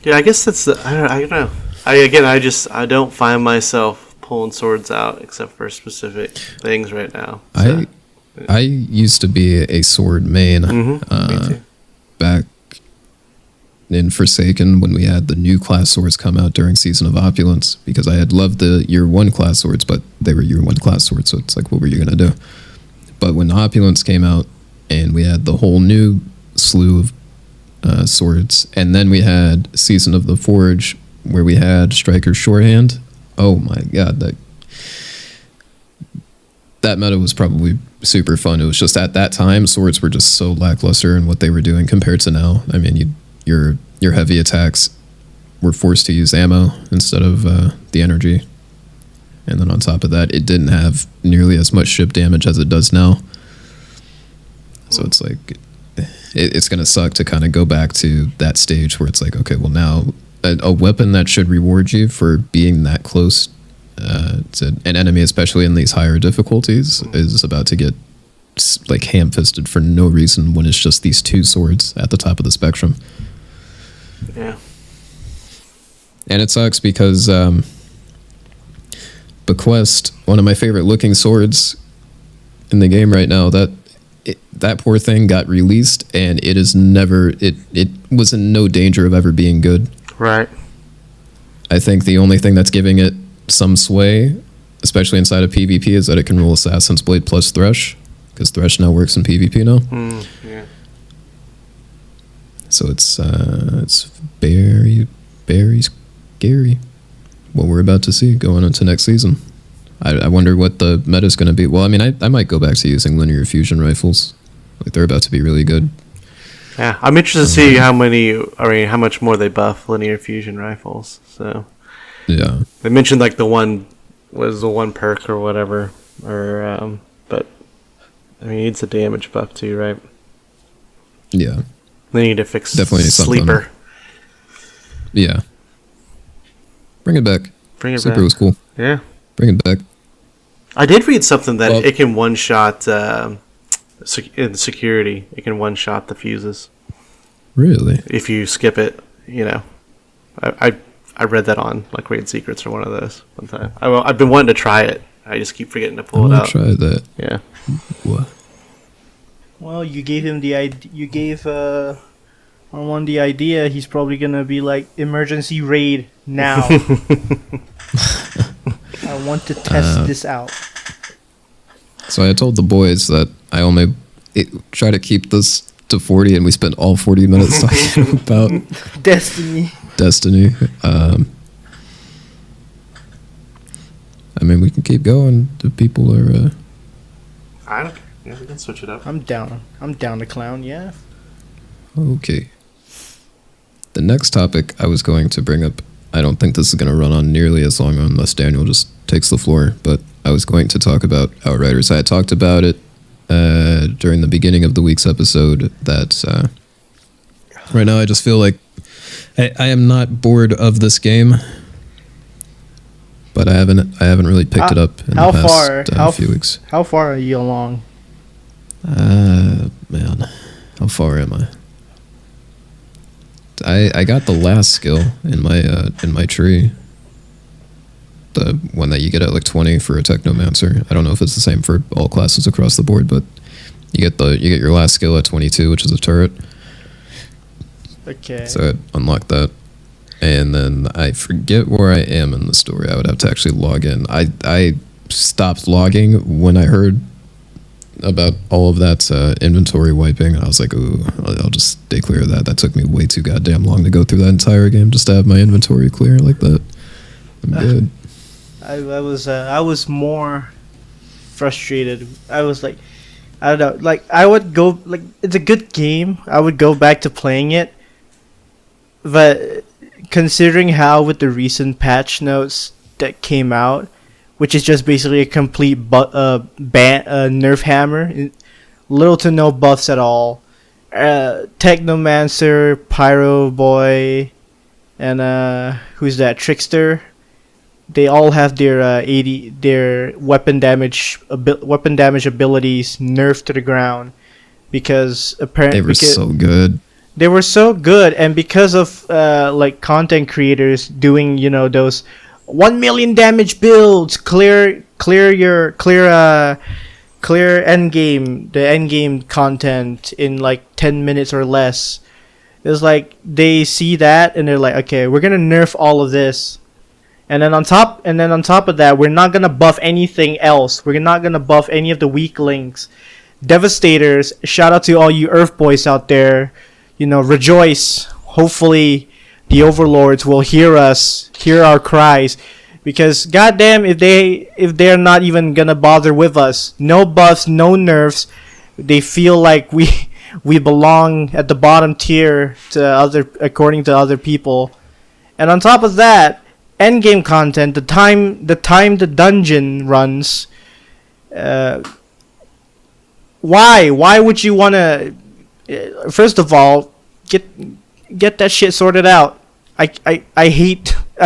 yeah, I guess that's I don't know. I don't find myself pulling swords out except for specific things right now. So. I used to be a sword main Me too. Back in Forsaken when we had the new class swords come out during Season of Opulence, because I had loved the Year 1 class swords, but they were Year 1 class swords, so it's like, what were you going to do? But when Opulence came out and we had the whole new slew of swords, and then we had Season of the Forge where we had Striker's Shorthand. Oh my god, that meta was probably super fun. It was just at that time, swords were just so lackluster in what they were doing compared to now. I mean, your heavy attacks were forced to use ammo instead of the energy. And then on top of that, it didn't have nearly as much ship damage as it does now. So it's like, it's going to suck to kind of go back to that stage where it's like, okay, well now, a weapon that should reward you for being that close to an enemy, especially in these higher difficulties, is about to get like ham-fisted for no reason when it's just these two swords at the top of the spectrum. Yeah. And it sucks because Bequest one of my favorite looking swords in the game right now. That poor thing got released, and it is never. It was in no danger of ever being good. Right. I think the only thing that's giving it some sway, especially inside of PvP, is that it can roll Assassin's Blade plus Thresh, because Thresh now works in PvP now. Yeah. So it's very, very scary what we're about to see going into next season. I wonder what the meta's going to be. Well, I mean, I might go back to using linear fusion rifles. Like, they're about to be really good. Yeah, I'm interested to see how much more they buff linear fusion rifles. So Yeah. they mentioned like the one perk or whatever, but I mean, it's a damage buff too, right? Yeah. They need to fix Definitely something. sleeper. Yeah. Bring it back. Bring it Sleeper back. was cool. Yeah, Bring it back. I did read something that Well- it can one shot in security. It can one shot the fuses Really? if you skip it. You know, I read that on like Raid Secrets or one of those one time. I've been wanting to try it. I just keep forgetting to I pull it want out. to try that. Yeah. What? Well, you gave him the idea. You gave Armand the idea. He's probably gonna be like, emergency raid now. I want to test this out. So I told the boys that I only try to keep this to 40, and we spent all 40 minutes talking about Destiny. Destiny. I mean, we can keep going. The people are. I don't care. Yeah, we can switch it up. I'm down. I'm down to clown. Yeah. Okay. The next topic I was going to bring up, I don't think this is going to run on nearly as long unless Daniel just takes the floor, but I was going to talk about Outriders. I had talked about it during the beginning of the week's episode that right now I just feel like I am not bored of this game, but I haven't really picked it up in how the far- past how few weeks. How far are you along? Man, how far am I? I got the last skill in my tree. The one that you get at like 20 for a Technomancer. I don't know if it's the same for all classes across the board, but you get your last skill at 22, which is a turret. Okay. So I unlocked that. And then I forget where I am in the story. I would have to actually log in. I stopped logging when I heard about all of that inventory wiping. I was like, ooh, I'll just stay clear of that. That took me way too goddamn long to go through that entire game just to have my inventory clear like that. I'm good. I was more frustrated. I was like, I don't know. Like, I would go, like, it's a good game. I would go back to playing it. But considering how with the recent patch notes that came out, which is just basically a complete nerf hammer, little to no buffs at all. Technomancer, Pyro Boy, and who's that? Trickster. They all have their weapon damage abilities nerfed to the ground because apparently They were so good. they were so good, and because of like content creators doing those 1 million damage builds, clear end game, the end game content in like 10 minutes or less. It's like they see that and they're like, okay, we're gonna nerf all of this, and then on top of that, we're not gonna buff anything else. We're not gonna buff any of the weak links. Devastators, shout out to all you Earth boys out there. Rejoice. Hopefully the overlords will hear our cries, because goddamn, if they're not even gonna bother with us, no buffs, no nerfs, they feel like we belong at the bottom tier according to other people. And on top of that, endgame content, the time the dungeon runs, why would you want to first of all get that shit sorted out? I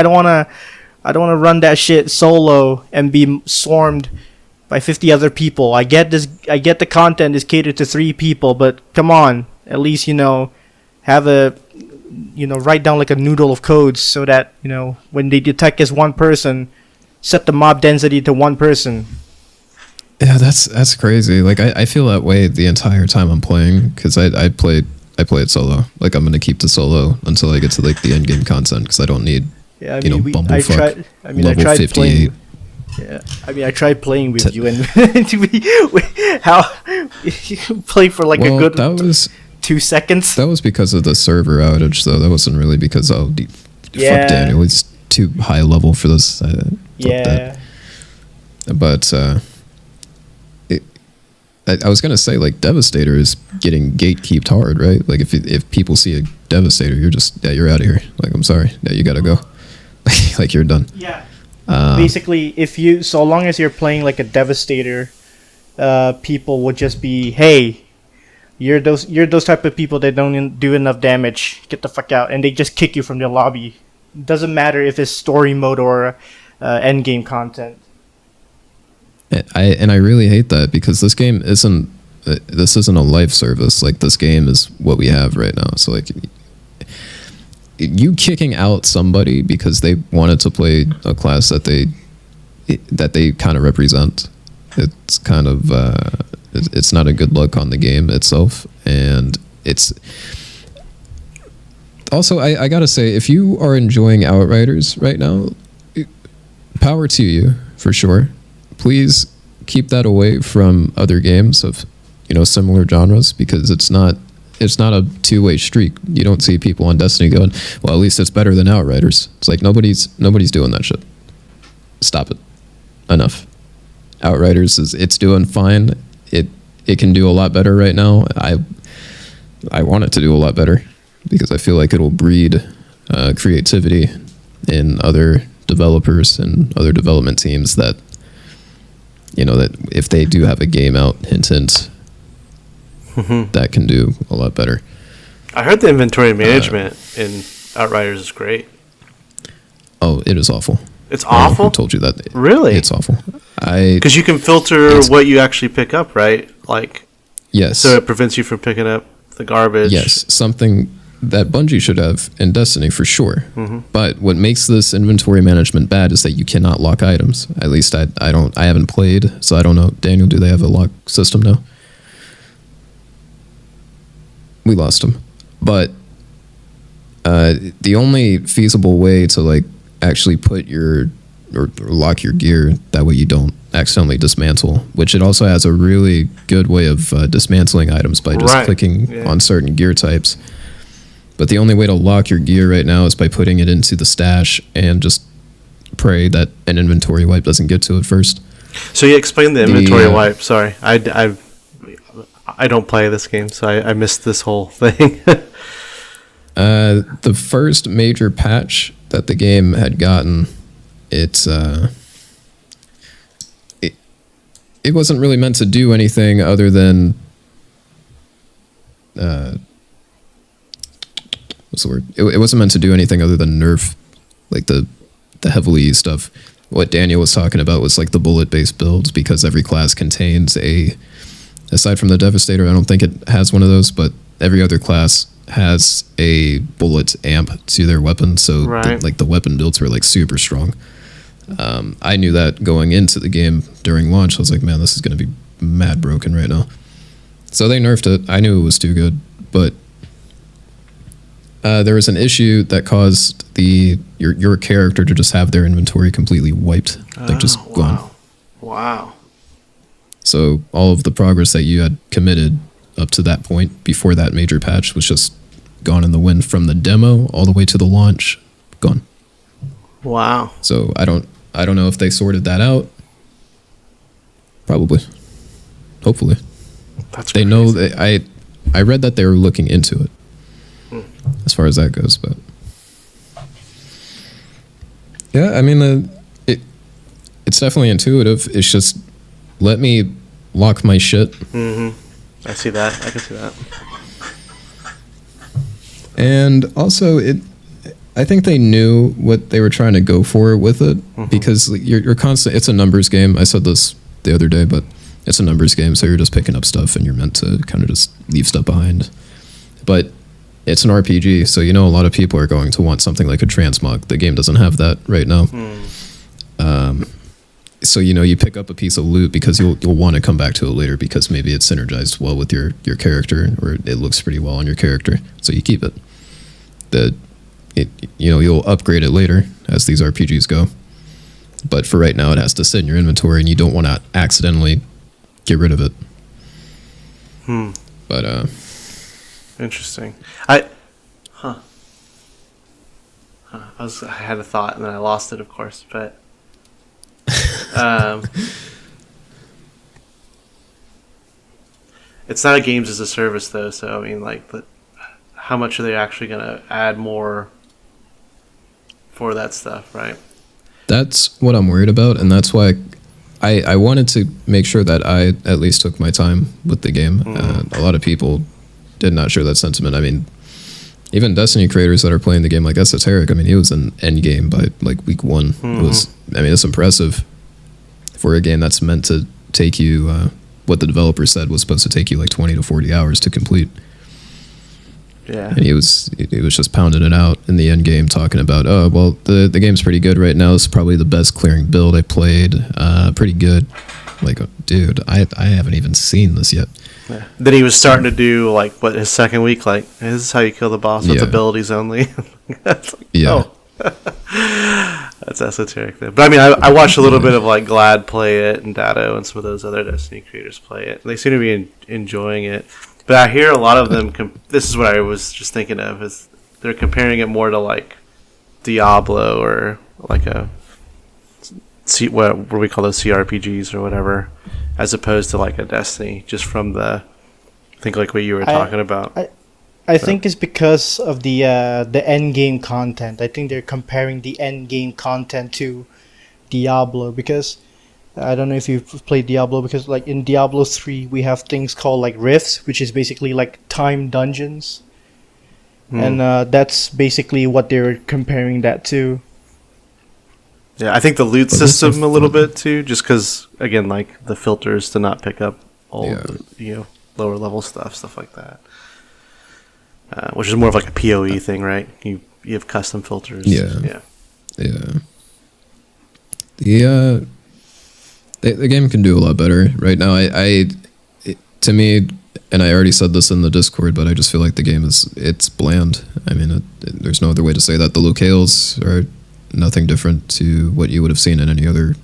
don't want to run that shit solo and be swarmed by 50 other people. I get the content is catered to 3 people, but come on, at least have a write down like a noodle of codes so that when they detect as one person, set the mob density to 1 person. Yeah, that's crazy. Like I feel that way the entire time I'm playing because I play it solo. Like I'm gonna keep the solo until I get to like the end game content because I don't need Yeah, I you know mean, bumblefuck I level tried 58. playing. Yeah, I mean, I tried playing with you, and how you play for like Well, a good that was 2 seconds. that was because of the server outage though. That wasn't really because Yeah. fuck Daniel. He's too high level for this. Fuck Yeah, that. But I was gonna say like Devastator is getting gatekeeped hard, right? Like if people see a Devastator, you're out of here. Like I'm sorry, yeah, you gotta go. Like you're done. yeah. Um, Basically, so long as you're playing like a Devastator, people would just be, hey, you're those type of people that don't do enough damage. Get the fuck out, and they just kick you from the lobby. Doesn't matter if it's story mode or end game content. I really hate that because this game isn't a life service. Like this game is what we have right now. So like you kicking out somebody because they wanted to play a class that they kind of represent. It's kind of it's not a good look on the game itself, and it's also I gotta say if you are enjoying Outriders right now, power to you for sure. Please keep that away from other games of similar genres because it's not a two-way streak. You don't see people on Destiny going, well, at least it's better than Outriders. It's like nobody's doing that shit. Stop it. Enough. Outriders it's doing fine. It can do a lot better right now. I want it to do a lot better because I feel like it'll breed creativity in other developers and other development teams that that if they do have a game out, hint, that can do a lot better. I heard the inventory management in Outriders is great. Oh, it is awful. It's awful? I told you that. Really? It's awful. Because you can filter what you actually pick up, right? Like, yes. so it prevents you from picking up the garbage. Yes, something that Bungie should have in Destiny for sure. Mm-hmm. But what makes this inventory management bad is that you cannot lock items. At least I haven't played, so I don't know. Daniel, do they have a lock system now? We lost him. But the only feasible way to like actually put your or lock your gear that way you don't accidentally dismantle, which it also has a really good way of dismantling items by just clicking on certain gear types. But the only way to lock your gear right now is by putting it into the stash and just pray that an inventory wipe doesn't get to it first. So you explained the inventory wipe. Sorry, I don't play this game, so I missed this whole thing. The first major patch that the game had gotten, it wasn't really meant to do anything other than what's the word? It wasn't meant to do anything other than nerf like the heavily used stuff. What Daniel was talking about was like the bullet-based builds because every class contains aside from the Devastator, I don't think it has one of those, but every other class has a bullet amp to their weapon, so the weapon builds were like super strong. I knew that going into the game during launch. I was like, man, this is going to be mad broken right now. So they nerfed it. I knew it was too good, but there was an issue that caused your character to just have their inventory completely wiped, like just gone. Wow. So all of the progress that you had committed up to that point before that major patch was just gone in the wind from the demo all the way to the launch, gone. Wow. So I don't know if they sorted that out. Probably. Hopefully. That's they crazy. know that I read that they were looking into it. As far as that goes, but yeah, I mean it's definitely intuitive. It's just let me lock my shit. Mm-hmm. I see that. I can see that. And also, I think they knew what they were trying to go for with it because you're constant. It's a numbers game. I said this the other day, but it's a numbers game, so you're just picking up stuff and you're meant to kind of just leave stuff behind. But it's an RPG, so a lot of people are going to want something like a transmog. The game doesn't have that right now. so you pick up a piece of loot because you'll want to come back to it later because maybe it's synergized well with your character, or it looks pretty well on your character, so you keep it. You'll upgrade it later as these RPGs go, but for right now it has to sit in your inventory, and you don't want to accidentally get rid of it. But Interesting. I had a thought and then I lost it, of course, but it's not a games as a service though, so I mean, like, but how much are they actually going to add more for that stuff, right? that's what I'm worried about, and that's why I wanted to make sure that I at least took my time with the game. A lot of people did not share that sentiment. I mean, even Destiny creators that are playing the game, like Esoteric, I mean, he was in Endgame by like week 1. It was, I mean, it's impressive for a game that's meant to take you, what the developer said was supposed to take you like 20 to 40 hours to complete. Yeah. And he was just pounding it out in the end game, talking about, oh, well, the game's pretty good right now. It's probably the best clearing build I played. Pretty good. Like, dude, I haven't even seen this yet. Yeah. Then he was starting to do, like, what, his second week, like, this is how you kill the boss with abilities only. That's like, Yeah. oh. That's Esoteric there. But I mean, I watched a little bit of, like, Glad play it and Datto and some of those other Destiny creators play it. They seem to be enjoying it. But I hear a lot of them, this is what I was just thinking of, is they're comparing it more to, like, Diablo or, like, what we call those CRPGs or whatever, as opposed to, like, a Destiny, just from I think, like, what you were talking about. I think it's because of the end game content. I think they're comparing the end game content to Diablo, because I don't know if you've played Diablo, because like in Diablo 3 we have things called like rifts, which is basically like time dungeons. And that's basically what they're comparing that to. Yeah, I think the loot system a little bit too, just because, again, like the filters to not pick up all the lower level stuff like that. Which is more of like a PoE thing, right? You have custom filters. Yeah. The game can do a lot better right now. To me, and I already said this in the Discord, but I just feel like the game it's bland. I mean, there's no other way to say that. The locales are nothing different to what you would have seen in any other,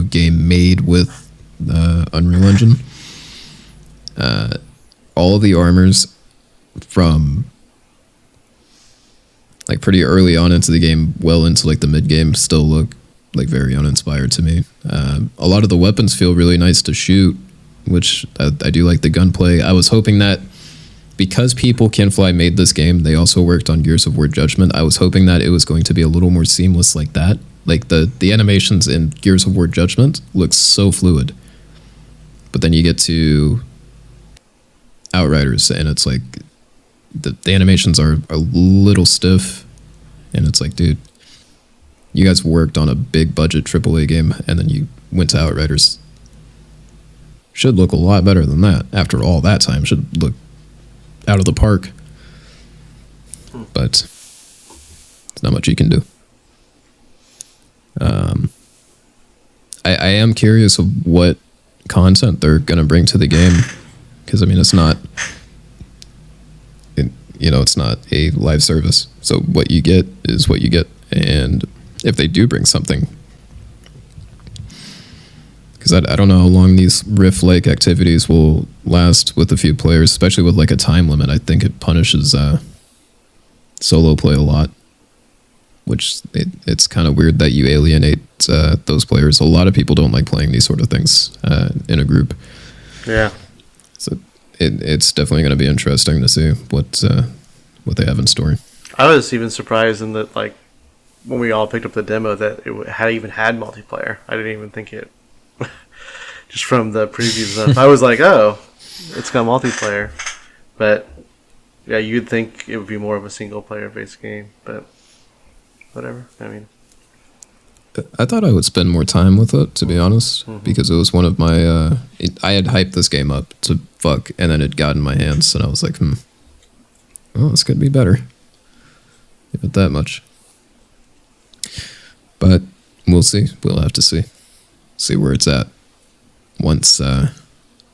game made with Unreal Engine. All of the armors from like pretty early on into the game, well into like the mid game, still look like very uninspired to me. A lot of the weapons feel really nice to shoot, which I do like the gunplay. I was hoping that because People Can Fly made this game, they also worked on Gears of War Judgment. I was hoping that it was going to be a little more seamless like that. Like the animations in Gears of War Judgment look so fluid, but then you get to Outriders and it's like the animations are a little stiff, and it's like, dude, you guys worked on a big budget AAA game and then you went to Outriders. Should look a lot better than that after all that time. Should look out of the park. But there's not much you can do. I am curious of what content they're going to bring to the game, because I mean, it's not a live service, so what you get is what you get. And if they do bring something, because I don't know how long these Rift-like activities will last with a few players, especially with like a time limit. I think it punishes solo play a lot, which it's kind of weird that you alienate those players. A lot of people don't like playing these sort of things in a group. Yeah. So it's definitely going to be interesting to see what they have in store. I was even surprised in that, like, when we all picked up the demo, that it had multiplayer. I didn't even think it. Just from the preview stuff, I was like, oh, it's got multiplayer. But yeah, you'd think it would be more of a single player based game, but whatever. I mean, I thought I would spend more time with it, to be honest, because it was one of my I had hyped this game up to fuck, and then it got in my hands and I was like, well, this could be better if it that much. But we'll see. We'll have to see. see where it's at. Once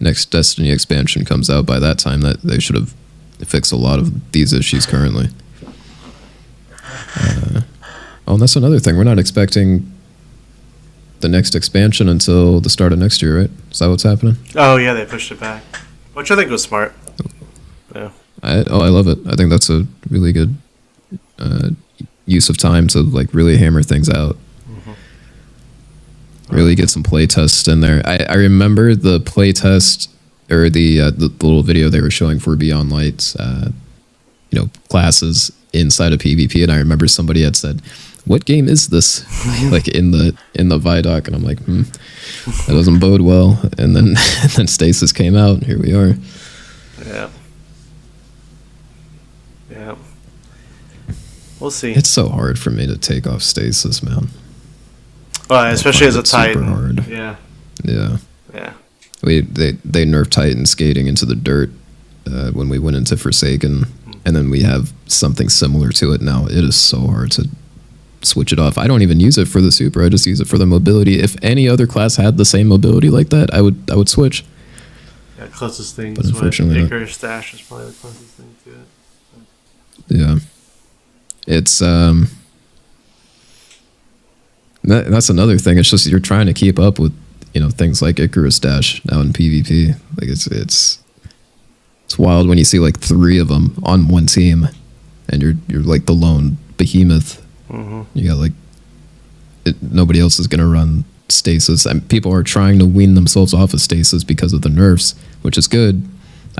next Destiny expansion comes out, by that time that they should have fixed a lot of these issues currently. Oh, and that's another thing. We're not expecting the next expansion until the start of next year, right? Is that what's happening? Oh yeah, they pushed it back, which I think was smart. Yeah. I love it. I think that's a really good use of time to like really hammer things out. Really get some play tests in there. I remember the play test or the little video they were showing for Beyond Light's classes inside of PvP, and I remember somebody had said, "What game is this?" like in the Vidoc, and I'm like, that doesn't bode well. And then Stasis came out, and here we are. Yeah. Yeah. We'll see. It's so hard for me to take off Stasis, man. Well, especially as a Super Titan. hard. Yeah. Yeah. Yeah. They nerfed Titan skating into the dirt when we went into Forsaken, and then we have something similar to it now. It is so hard to switch it off. I don't even use it for the super. I just use it for the mobility. If any other class had the same mobility like that, I would switch. Yeah, closest thing But is unfortunately not. Icarus Dash is probably the closest thing to it. Yeah. It's that's another thing. It's just you're trying to keep up with things like Icarus Dash now in PvP. Like it's wild when you see like 3 of them on one team, and you're like the lone behemoth. You got like nobody else is gonna run Stasis, and people are trying to wean themselves off of Stasis because of the nerfs, which is good.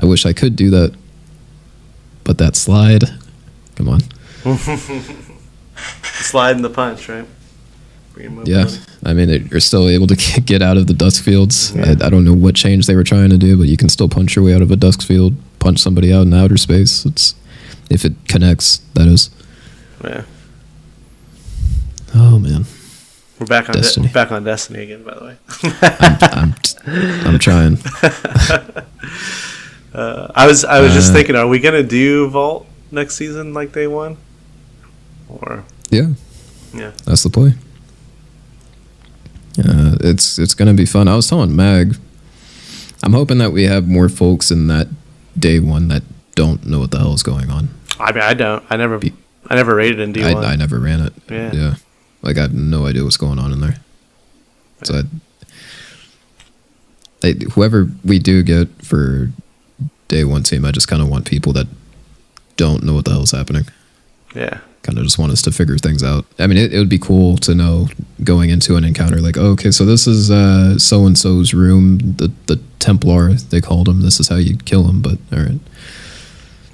I wish I could do that, but that slide, come on. Slide in the punch, right? Yeah, I mean, you're still able to get out of the dusk fields. Yeah. I don't know what change they were trying to do, but you can still punch your way out of a dusk field, punch somebody out in outer space. It's if it connects, that is. Yeah. Oh man, We're back on Destiny. back on Destiny again, by the way. I'm trying. I was just thinking, are we gonna do Vault next season like day one? Or Yeah, yeah. that's the play. It's gonna be fun. I was telling Mag, I'm hoping that we have more folks in that day one that don't know what the hell is going on. I mean, I don't. I never rated in D1. I never ran it. Yeah. Like I have no idea what's going on in there. So whoever we do get for day one team, I just kind of want people that don't know what the hell is happening. Yeah. Kind of just want us to figure things out. I mean, it would be cool to know going into an encounter like, oh, okay, so this is so and so's room, the Templar they called him. This is how you kill him. But all right.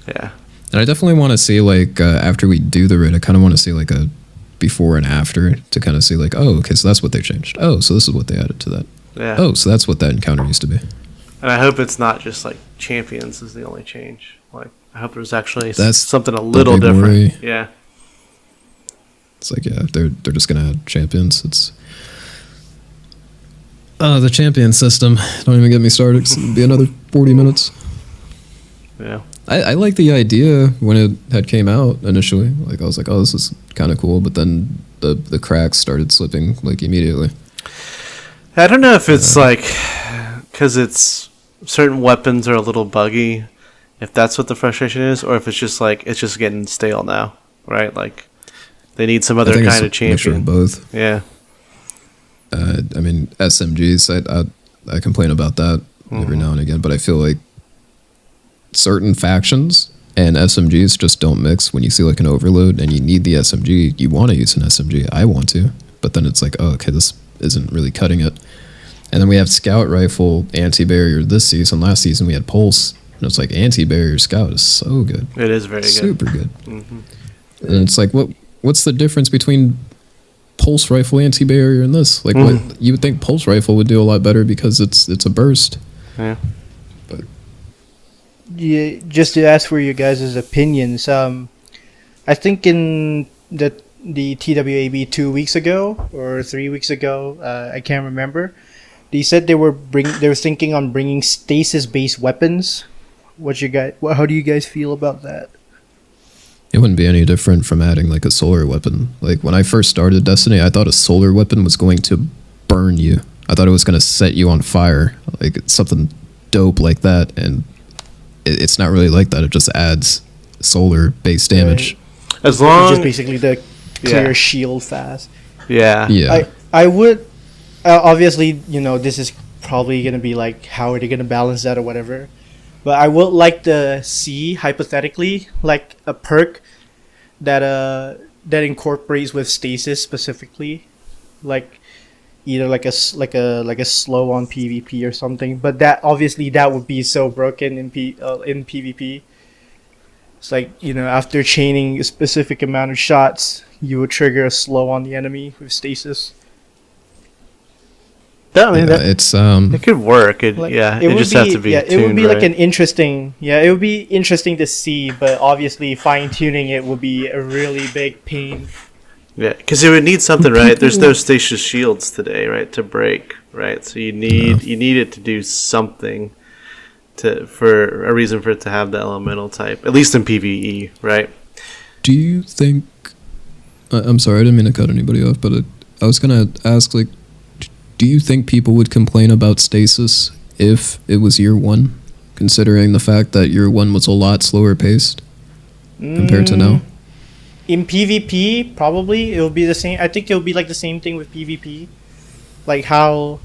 Yeah. And I definitely want to see like after we do the raid, I kind of want to see like a before and after to kind of see like, oh, okay, so that's what they changed. Oh, so this is what they added to that. Yeah. Oh, so that's what that encounter used to be. And I hope it's not just like champions is the only change. Like I hope there's actually That's something a the little big different. worry. Yeah. It's like, yeah, they're just gonna add champions. It's the champion system. Don't even get me started. 'Cause it'll be another 40 minutes. Yeah. I like the idea when it had came out initially. Like I was like, oh, this is kind of cool. But then the cracks started slipping like immediately. I don't know if it's like because it's certain weapons are a little buggy, if that's what the frustration is, or if it's just like it's just getting stale now, right? Like they need some other I think kind of it's a mixture of champion. both. Yeah. I mean, SMGs. I complain about that every now and again, but I feel like certain factions and SMGs just don't mix. When you see like an overload and you need the SMG, you want to use an SMG. I want to, but then it's like, oh, okay, this isn't really cutting it. And then we have Scout Rifle anti-barrier this season. Last season we had Pulse, and it's like anti-barrier Scout is so good, It is very good. super good. Hmm. And it's like, what's the difference between Pulse Rifle anti-barrier and this? Like, what you would think Pulse Rifle would do a lot better because it's a burst. Yeah. Yeah, just to ask for your guys' opinions. I think in the TWAB 2 weeks ago or 3 weeks ago, I can't remember. They said they were thinking on bringing stasis-based weapons. How do you guys feel about that? It wouldn't be any different from adding like a solar weapon. Like when I first started Destiny, I thought a solar weapon was going to burn you. I thought it was gonna set you on fire, like it's something dope like that, and it's not really like that. It just adds solar base damage. As long just basically the clear Yeah. shield fast. yeah. Yeah, I would obviously, you know, this is probably gonna be like, how are they gonna balance that or whatever, but I would like to see, hypothetically, like a perk that that incorporates with stasis specifically, like either like a slow on PvP or something. But that obviously that would be so broken in in PvP. It's like, you know, after chaining a specific amount of shots, you would trigger a slow on the enemy with stasis. I mean, yeah, that, it's it could work. It, Like, yeah, it it would just be, has to be yeah, tuned it would be right. like an interesting, yeah, it would be interesting to see, but obviously fine tuning it would be a really big pain. Yeah, because it would need something, right? There's no stasis shields today, right, to break, right? So you need it to do something for a reason for it to have the elemental type, at least in PvE, right? Do you think? I'm sorry, I didn't mean to cut anybody off, but I was gonna ask, like, do you think people would complain about stasis if it was year one, considering the fact that year one was a lot slower paced compared to now? In PvP, probably it will be the same. I think it will be like the same thing with PvP, like how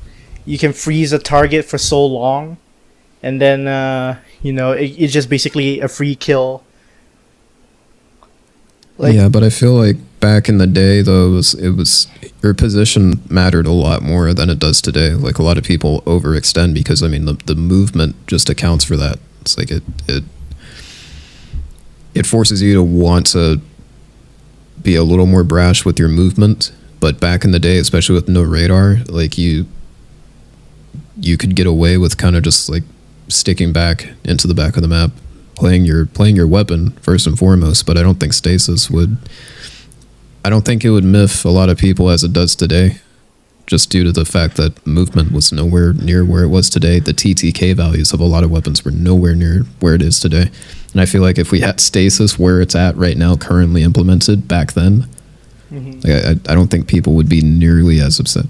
you can freeze a target for so long, and then you know, it's just basically a free kill. Like, Yeah, but I feel like back in the day, though, it was your position mattered a lot more than it does today. Like, a lot of people overextend because, I mean, the movement just accounts for that. It's like it forces you to want to be a little more brash with your movement. But back in the day, especially with no radar, like you could get away with kind of just like sticking back into the back of the map, playing your weapon first and foremost. But I don't think stasis would. I don't think it would miff a lot of people as it does today, just due to the fact that movement was nowhere near where it was today. The TTK values of a lot of weapons were nowhere near where it is today. And I feel like if we had stasis where it's at right now, currently implemented back then, like, I don't think people would be nearly as upset.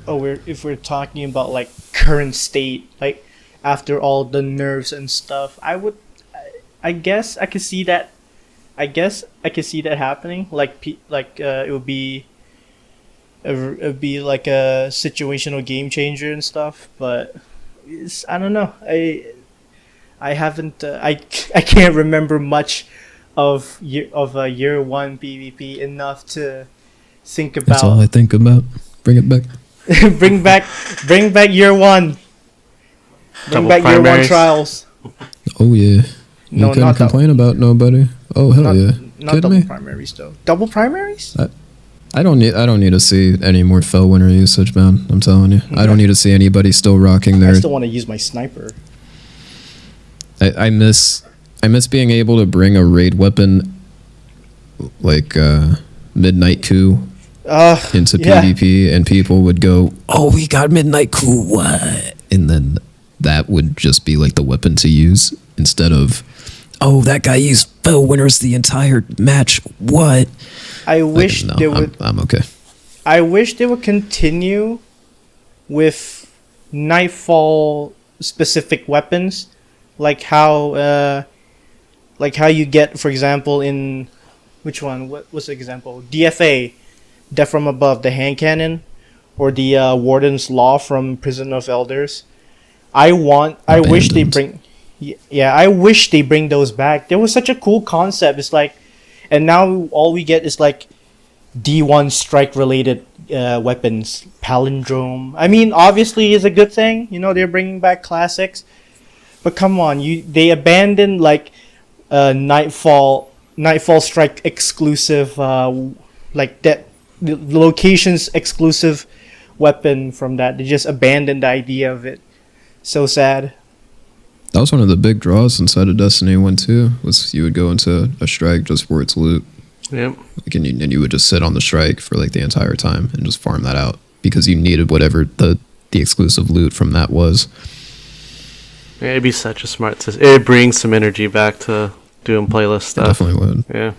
if we're talking about like current state, like after all the nerfs and stuff, I guess I could see that. I guess I could see that happening. Like it would be like a situational game changer and stuff. But I don't know. I haven't. I can't remember much of year one PvP enough to think about. That's all I think about. Bring it back. bring back year one. Bring Double back year one primaries. trials. Oh yeah. You No, couldn't not that. complain about nobody. Oh hell yeah. Not Kidding double me? primaries though. Double primaries? I don't need to see any more Fellwinter usage, man. I'm telling you. I don't need to see anybody still rocking I their. still want to use my sniper. I miss being able to bring a raid weapon like Midnight Coup into yeah. PvP, and people would go, "Oh, we got Midnight Coup, what?" And then that would just be like the weapon to use instead of, "Oh, that guy used Fellwinters the entire match, what?" I wish No, they would. I'm okay. I wish they would continue with Nightfall specific weapons, like how you get, for example, in which one? What was the example? DFA, Death from Above, the hand cannon, or the Warden's Law from Prison of Elders. I wish they Abandoned. bring. Yeah, I wish they bring those back. There was such a cool concept. It's like, and now all we get is like D1 strike related weapons. Palindrome. I mean, obviously, is a good thing. You know, they're bringing back classics. But come on, they abandoned like Nightfall strike exclusive, like that the locations exclusive weapon from that. They just abandoned the idea of it. So sad. That was one of the big draws inside of Destiny 1 too, was you would go into a strike just for its loot. Yep. Like, and you would just sit on the strike for like the entire time and just farm that out because you needed whatever the exclusive loot from that was. Yeah, it'd be such a smart system. It brings some energy back to doing playlist I stuff. definitely would. Yeah.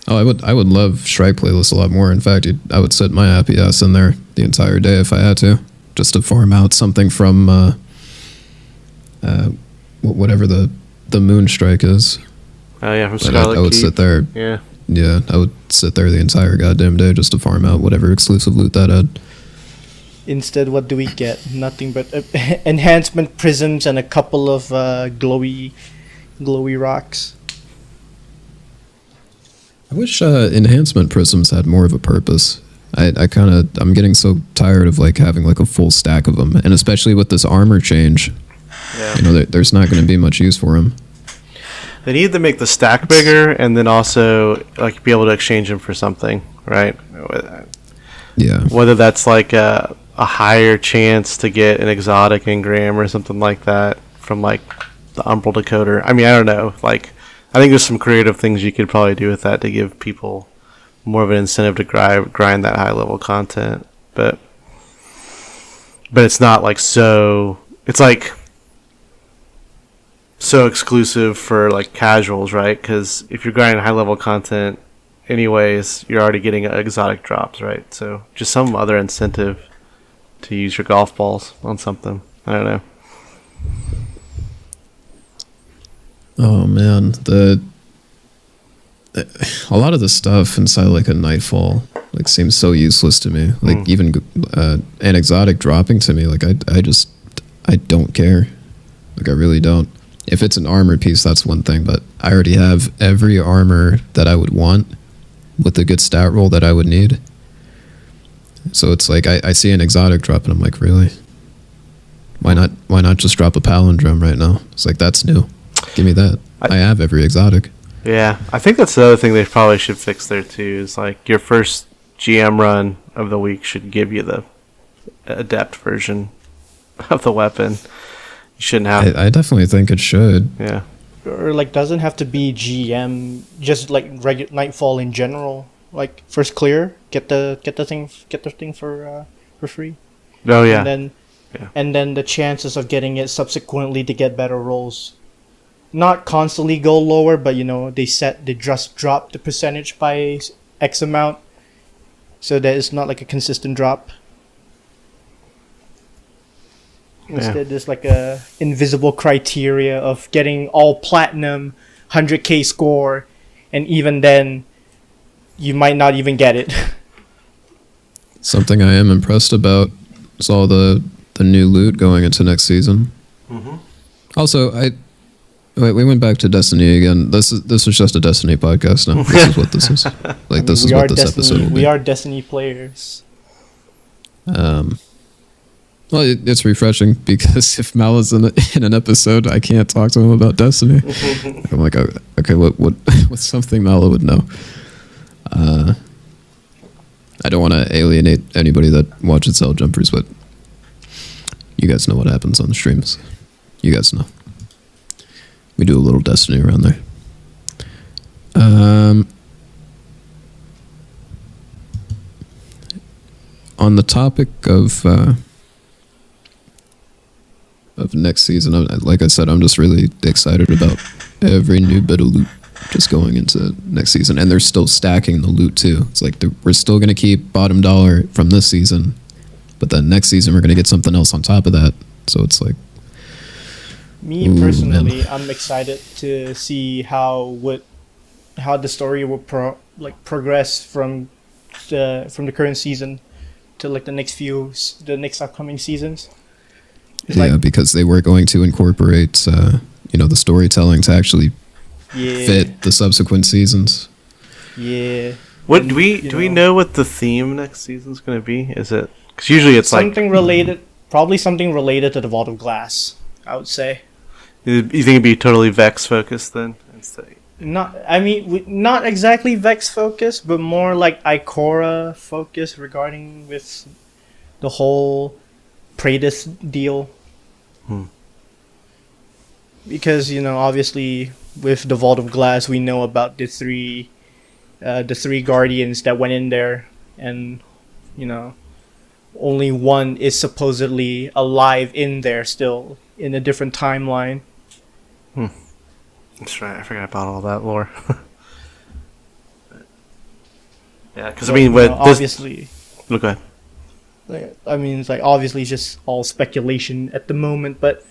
Oh, I would love strike playlists a lot more. In fact, I would sit my happy ass in there the entire day if I had to. just to farm out something from whatever the Moonstrike is. Oh yeah, from But Scarlet I would Keep. sit there. Yeah. Yeah, I would sit there the entire goddamn day just to farm out whatever exclusive loot that had. Instead, what do we get? Nothing but enhancement prisms and a couple of glowy rocks. I wish enhancement prisms had more of a purpose. I'm getting so tired of like having like a full stack of them, and especially with this armor change, Yeah. you know, there's not going to be much use for them. They need to make the stack bigger, and then also like be able to exchange them for something, right? Yeah, Whether that's like a higher chance to get an exotic engram or something like that from like the Umbral decoder. I mean, I don't know. Like, I think there's some creative things you could probably do with that to give people more of an incentive to grind that high level content. But it's not like so. It's like so exclusive for like casuals, right? Because if you're grinding high level content, anyways, you're already getting exotic drops, right? So just some other incentive to use your golf balls on something. I don't know. oh man, a lot of the stuff inside like a Nightfall like seems so useless to me. Like even an exotic dropping to me, like I don't care. Like I really don't. If it's an armor piece, that's one thing, but I already have every armor that I would want with the good stat roll that I would need. So it's like I see an exotic drop and I'm like, really? Why not just drop a palindrome right now? It's like, that's new. Give me that. I have every exotic. Yeah, I think that's the other thing they probably should fix there too. Is like your first GM run of the week should give you the adept version of the weapon. You shouldn't have. I definitely think it should. Yeah. Or like doesn't have to be GM, just like regular Nightfall in general. Like first clear, get the thing for free. Oh yeah. And then Yeah. and then the chances of getting it subsequently to get better rolls. Not constantly go lower, but you know, they just drop the percentage by X amount. So that it's not like a consistent drop. Instead, there's like a invisible criteria of getting all platinum, 100k score, and even then, you might not even get it. Something I am impressed about is all the new loot going into next season. Mm-hmm. Also, we went back to Destiny again. This was just a Destiny podcast now. This is what this is. Like this is what this episode will be. We are Destiny players. Well, it's refreshing because if Mal is in an episode, I can't talk to him about Destiny. I'm like, okay, what's something Mal would know? I don't want to alienate anybody that watches Cell Jumpers, but you guys know what happens on the streams. You guys know. We do a little Destiny around there. On the topic of next season, like I said, I'm just really excited about every new bit of loot just going into next season, and they're still stacking the loot too. It's like we're still going to keep bottom dollar from this season, but then next season we're going to get something else on top of that. So it's like, Me Ooh, personally, man. I'm excited to see how the story will progress from the current season to like the next upcoming seasons. It's yeah, like, because they were going to incorporate the storytelling to actually yeah, fit the subsequent seasons. yeah. What And, do we you know what the theme next season's going to be? Is it because usually it's something related, probably something related to the Vault of Glass, I would say. you think it'd be totally Vex focused then? Not exactly Vex focused, but more like Ikora focused regarding with the whole Praetus deal. Because obviously with the Vault of Glass, we know about the three guardians that went in there, and only one is supposedly alive in there still in a different timeline. That's right. I forgot about all that lore. Yeah, because I mean, obviously, look ahead. I mean, it's like obviously it's just all speculation at the moment, but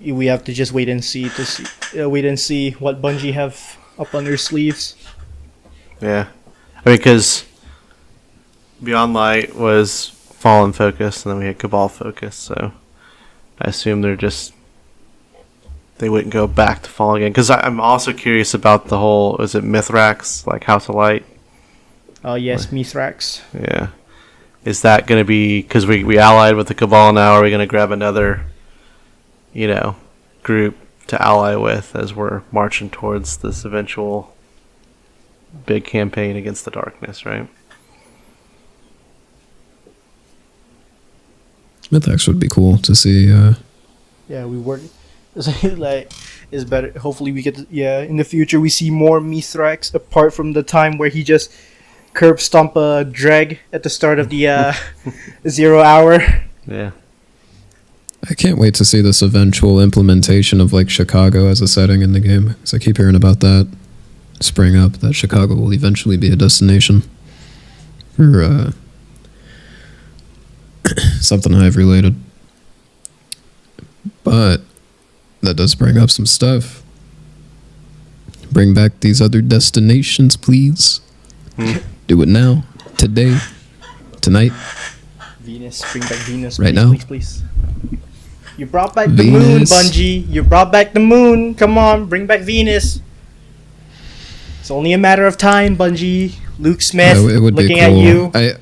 we have to just wait and see wait and see what Bungie have up on their sleeves. Yeah, I mean, because Beyond Light was Fallen focus, and then we had Cabal focus. So I assume they wouldn't go back to Fallen again. Because I'm also curious about the whole, is it Mithrax, like House of Light? Oh yes, Mithrax. Yeah. Is that going to be, because we allied with the Cabal now, are we going to grab another, group to ally with as we're marching towards this eventual big campaign against the darkness, right? Mythax would be cool to see. Yeah, we work. Like, is better. Hopefully, we get. In the future, we see more Mithrax apart from the time where he just curb stomp a drag at the start of the 0 hour. Yeah. I can't wait to see this eventual implementation of like Chicago as a setting in the game. Because I keep hearing about that spring up, that Chicago will eventually be a destination for something Hive related. But that does bring up some stuff. Bring back these other destinations, please. Do it now, today, tonight. Venus, bring back Venus, right please, now. Please. You brought back the moon, Bungie. You brought back the moon. Come on, bring back Venus. It's only a matter of time, Bungie. Luke Smith, It would looking be cool. at you.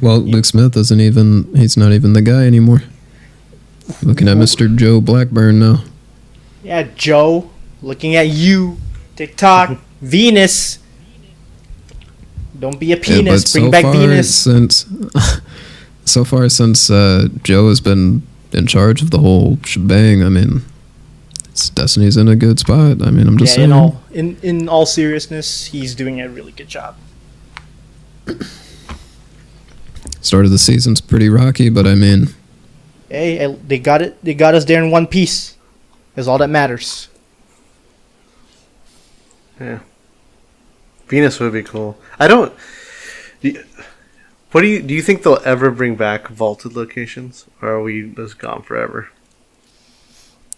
Well, Luke Smith he's not even the guy anymore. Looking at Mr. Joe Blackburn now. Yeah, Joe, looking at you. TikTok, Venus. Don't be a penis. Bring back Venus. So far since Joe has been in charge of the whole shebang, I mean, Destiny's in a good spot. I mean, I'm just saying. In all seriousness, he's doing a really good job. Start of the season's pretty rocky, but I mean, hey, they got it. They got us there in one piece. Is all that matters. Yeah. Venus would be cool. What do you think they'll ever bring back vaulted locations, or are we just gone forever?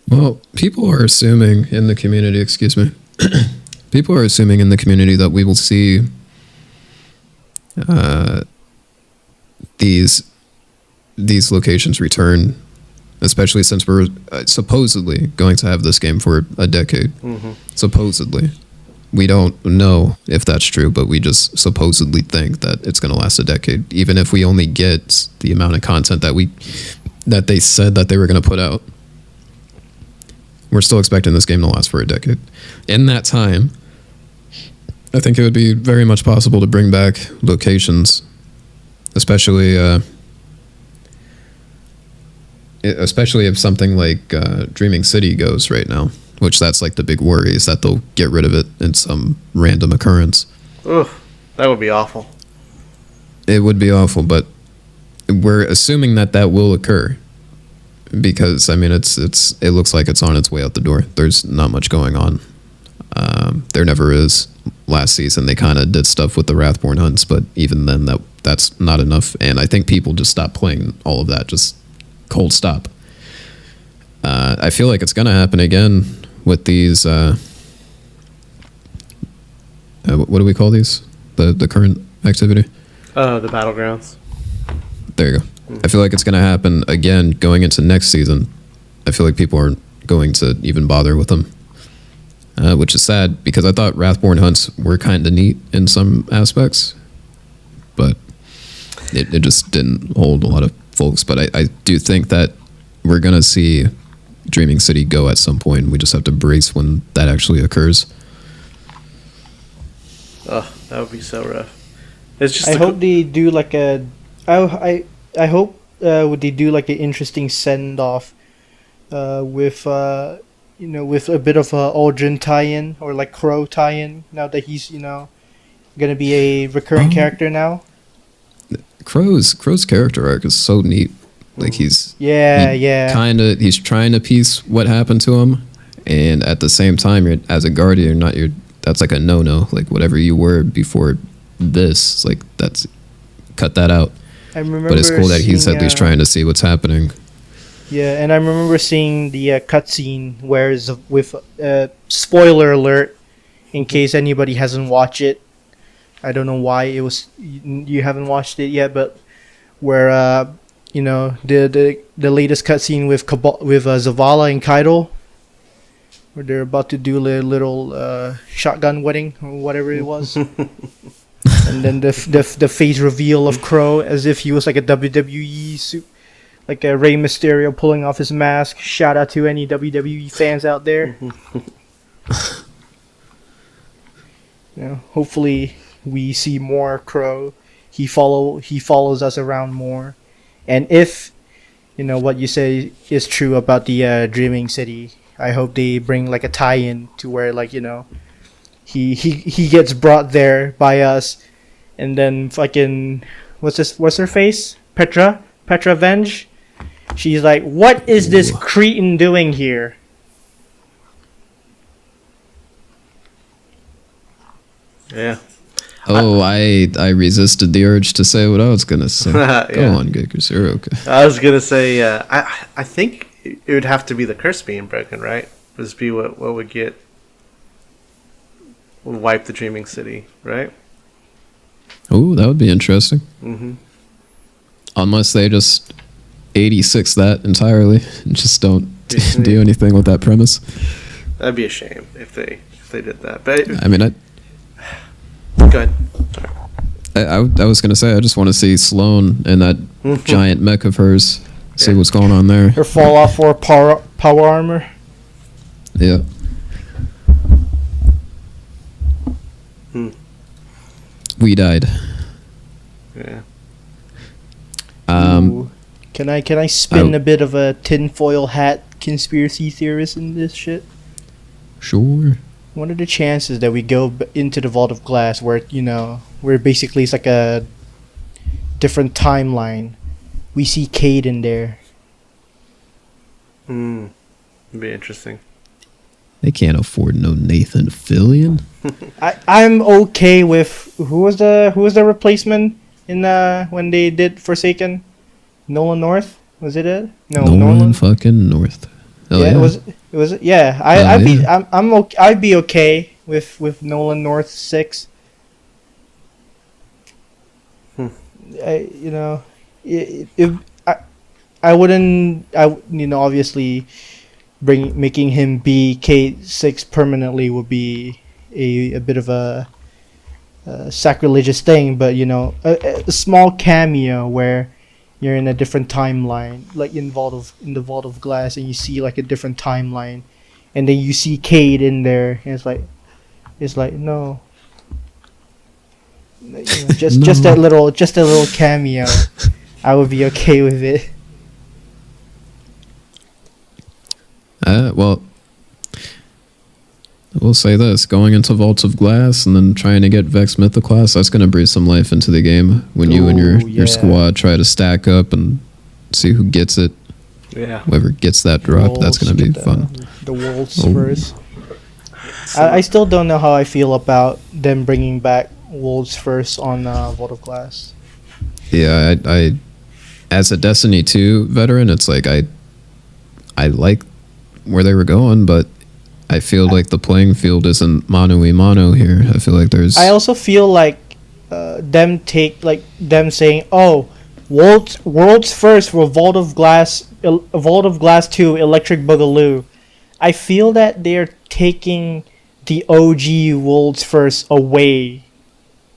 well, people are assuming in the community, excuse me, people are assuming in the community that we will see these locations return, especially since we're supposedly going to have this game for a decade. Mm-hmm. Supposedly. We don't know if that's true, but we just supposedly think that it's going to last a decade, even if we only get the amount of content that they said that they were going to put out. We're still expecting this game to last for a decade. In that time, I think it would be very much possible to bring back locations, especially if something like Dreaming City goes right now. Which that's like the big worry, is that they'll get rid of it in some random occurrence. Ugh, that would be awful. It would be awful, but we're assuming that will occur because I mean it looks like it's on its way out the door. There's not much going on. There never is. Last season they kind of did stuff with the Wrathborn hunts, but even then that's not enough. And I think people just stopped playing all of that. Just cold stop. I feel like it's gonna happen again with these. What do we call these? The current activity. The battlegrounds. There you go. I feel like it's gonna happen again going into next season. I feel like people aren't going to even bother with them, which is sad because I thought Wrathborn hunts were kind of neat in some aspects, but it just didn't hold a lot of folks. But I do think that we're gonna see Dreaming City go at some point. We just have to brace when that actually occurs. Oh, that would be so rough. It's just. I hope they do like a. I hope would they do like an interesting send off, with with a bit of a Aldrin tie-in or like Crow tie-in. Now that he's gonna be a recurring character now. Crow's character arc is so neat. Like he's he's trying to piece what happened to him, and at the same time, you're as a guardian, that's like a no. Like whatever you were before this, like that's cut that out. I remember. But it's cool that he's seeing, at least trying to see what's happening. Yeah, and I remember seeing the cutscene where with spoiler alert, in case anybody hasn't watched it. I don't know why you haven't watched it yet, but where the latest cutscene with Zavala and Kaido, where they're about to do a little shotgun wedding or whatever it was. And then the face reveal of Crow as if he was like a WWE suit, like a Rey Mysterio pulling off his mask. Shout out to any WWE fans out there. Hopefully we see more Crow. He follows us around more, and if what you say is true about the Dreaming City, I hope they bring like a tie-in to where he gets brought there by us. And then fucking what's her face? Petra Venge. She's like, "What is this cretin doing here?" Yeah. Oh, I resisted the urge to say what I was gonna say. Yeah. Go on, Giggers. You're okay. I was gonna say, I think it would have to be the curse being broken, right? Would be what would wipe the Dreaming City, right? Oh, that would be interesting. Mm-hmm. Unless they just 86 that entirely and just don't do anything with that premise. That'd be a shame if they did that. But I mean, go ahead. I was gonna say I just want to see Sloane and that giant mech of hers. See Yeah. what's going on there. Her fall off for power armor. Yeah. We died. Yeah. Ooh. Can I spin a bit of a tinfoil hat conspiracy theorist in this shit? Sure. What are the chances that we go into the Vault of Glass where where basically it's like a different timeline? We see Cade in there. It'd be interesting. They can't afford no Nathan Fillion. I'm okay with who was the replacement in when they did Forsaken? Nolan North, was it? No, Nolan fucking North. Oh, yeah. It was yeah. I'd be okay with Nolan North 6. I wouldn't obviously making him be K6 permanently would be a bit of a sacrilegious thing, but a small cameo where you're in a different timeline, like in the Vault of Glass, and you see like a different timeline, and then you see Cade in there, and it's like no, just No. just that little cameo, I would be okay with it. Well, we'll say this: going into Vaults of Glass and then trying to get Vex Mythoclast, that's going to breathe some life into the game. When you and Ooh, your yeah. squad try to stack up and see who gets it, Yeah. whoever gets that drop, that's going to be fun. The Wolves Oh. first. I still don't know how I feel about them bringing back Wolves first on Vault of Glass. Yeah, I as a Destiny 2 veteran, it's like I like where they were going, but I feel like the playing field isn't mano-a-mano here. I feel like there's... I also feel like them saying, "Oh, world's first for Vault of Glass 2 Electric Boogaloo." I feel that they're taking the OG world's first away.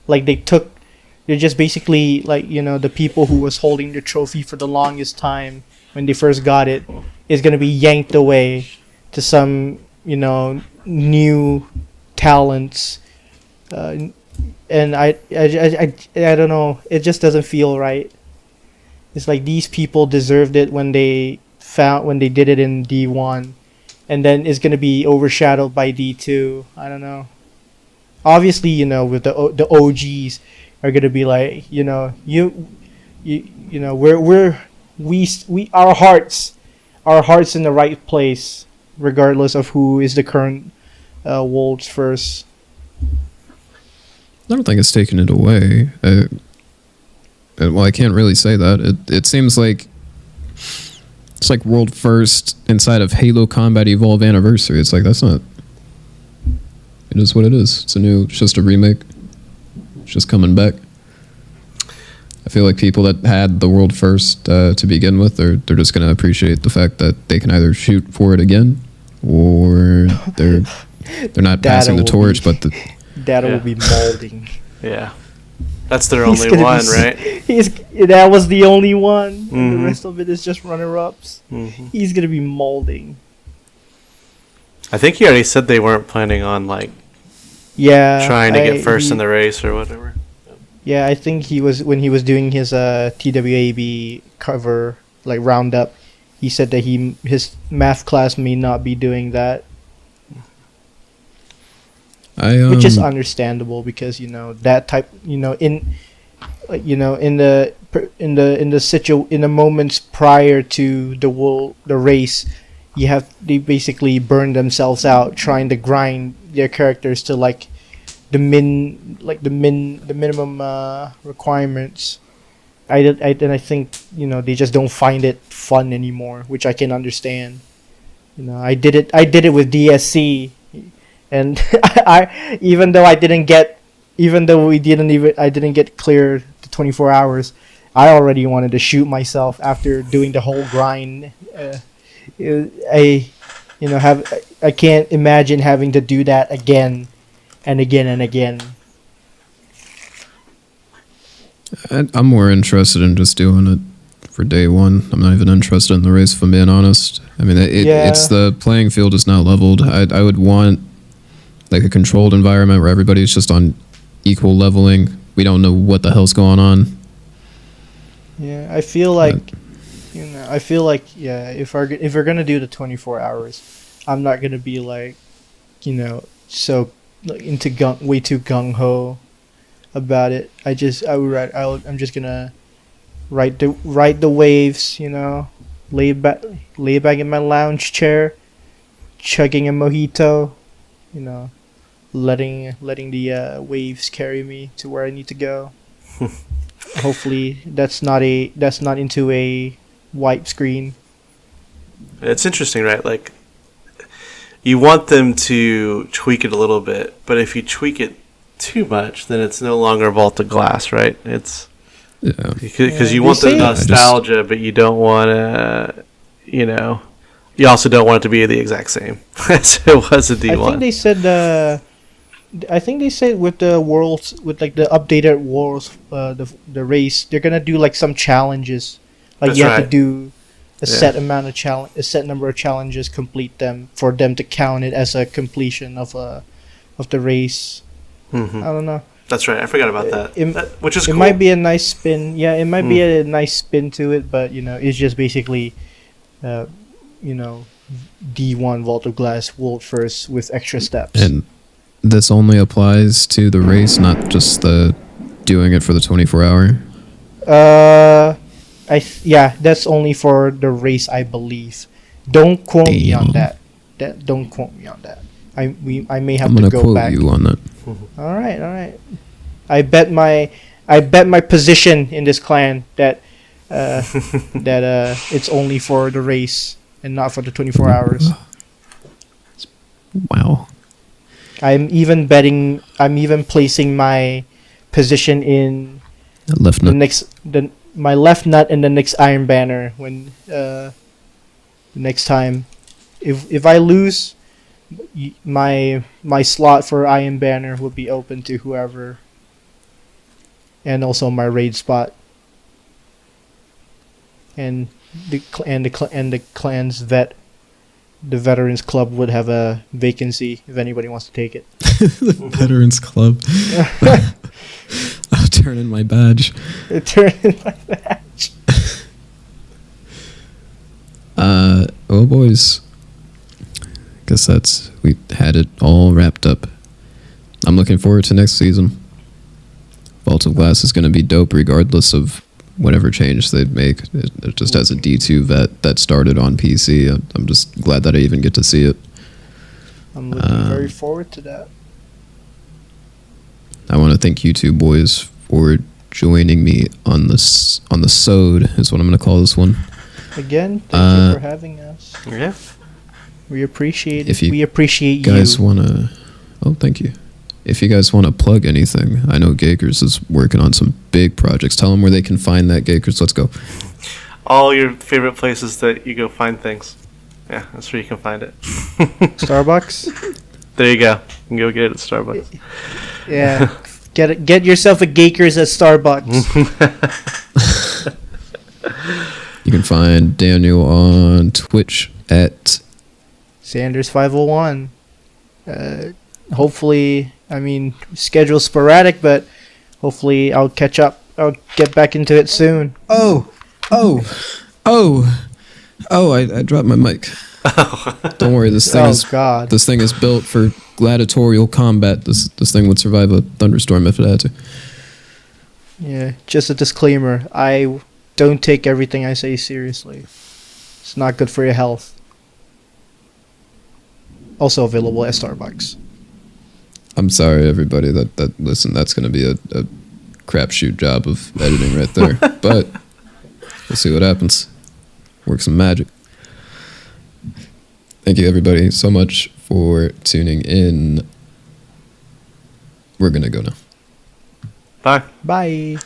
Like they're just basically like the people who was holding the trophy for the longest time when they first got it is gonna be yanked away to some new talents, and I don't know. It just doesn't feel right. It's like these people deserved it when they did it in D1, and then it's gonna be overshadowed by D2. I don't know. Obviously, with the OGs are gonna be like, we our hearts in the right place, regardless of who is the current Wolves first. I don't think it's taking it away. Well, I can't really say that. It seems like it's like world first inside of Halo Combat Evolve Anniversary. It's like that's not. It is what it is. It's just a remake. It's just coming back. I feel like people that had the world first to begin with, they're just gonna appreciate the fact that they can either shoot for it again, or they're not passing the torch, but the Data will be molding. Yeah. That's their He's only gonna one, be right? That was the only one. And Mhm. the rest of it is just runner-ups. Mhm. He's gonna be molding. I think he already said they weren't planning on like Yeah. trying to get first in the race or whatever. Yeah, I think he was when he was doing his TWAB cover like roundup. He said that his math class may not be doing that, which is understandable because that type in like in the moments prior to the race, they basically burn themselves out trying to grind their characters to like the minimum requirements. I think they just don't find it fun anymore, which I can understand. I did it with DSC, and I even though I didn't get clear to 24 hours, I already wanted to shoot myself after doing the whole grind. I can't imagine having to do that again and again and again. I'm more interested in just doing it for day one. I'm not even interested in the race, if I'm being honest. I mean, it's the playing field is now leveled. I would want like a controlled environment where everybody's just on equal leveling. We don't know what the hell's going on. Yeah, I feel like if we're gonna do the 24 hours, I'm not gonna be like, so like into way too gung ho about it. I'm just gonna ride the waves, lay back in my lounge chair, chugging a mojito, letting the waves carry me to where I need to go. Hopefully that's not into a wipe screen. It's interesting, right? Like, you want them to tweak it a little bit, but if you tweak it too much, then it's no longer vaulted glass, right? It's because you want the nostalgia, but you don't want to, you also don't want it to be the exact same as it was in D1. I think they said with the worlds, with like the updated worlds, the race, they're gonna do like some challenges. Like That's you have right. to do a set number of challenges, complete them for them to count it as a completion of the race. Mm-hmm. I don't know. That's right. I forgot about that. Which is it cool. might be a nice spin. Yeah, it might be a nice spin to it, but it's just basically, D1 Vault of Glass World First with extra steps. And this only applies to the race, not just the doing it for the 24-hour. That's only for the race, I believe. Don't quote me on that. Don't quote me on that. I may have to go quote back. you on that. All right. I bet my position in this clan that it's only for the race and not for the 24 hours. Wow. I'm even placing my position in Left the nut. my left nut in the next Iron Banner when next time. If I lose, my slot for Iron Banner will be open to whoever, and also my raid spot, and the clan's the veterans club would have a vacancy if anybody wants to take it. The Veterans Club. I'll turn in my badge. Turn in my badge. Well, boys. Guess we had it all wrapped up. I'm looking forward to next season. Vault of Glass is going to be dope regardless of whatever change they make. It just as a D2 vet that started on PC, I'm just glad that I even get to see it. I'm looking very forward to that. I want to thank you two boys for joining me on this on the Sode is what I'm gonna call this one. Again, thank you for having us. Yeah. We appreciate If it. you We appreciate Guys you. wanna? Oh, thank you. If you guys want to plug anything, I know Gakers is working on some big projects. Tell them where they can find that, Gakers. Let's go. All your favorite places that you go find things. Yeah, that's where you can find it. Starbucks. There you go. You can go get it at Starbucks. Yeah, get yourself a Gakers at Starbucks. You can find Daniel on Twitch at Sanders 501. Hopefully, I mean, schedule's sporadic, but hopefully I'll catch up. I'll get back into it soon. Oh, I dropped my mic. Don't worry, this thing Oh is God. this thing is built for gladiatorial combat. This thing would survive a thunderstorm if it had to. Yeah, just a disclaimer. I don't take everything I say seriously. It's not good for your health. Also available at Starbucks. I'm sorry, everybody. That listen, that's going to be a crapshoot job of editing right there. But we'll see what happens. Work some magic. Thank you, everybody, so much for tuning in. We're gonna go now. Bye. Bye.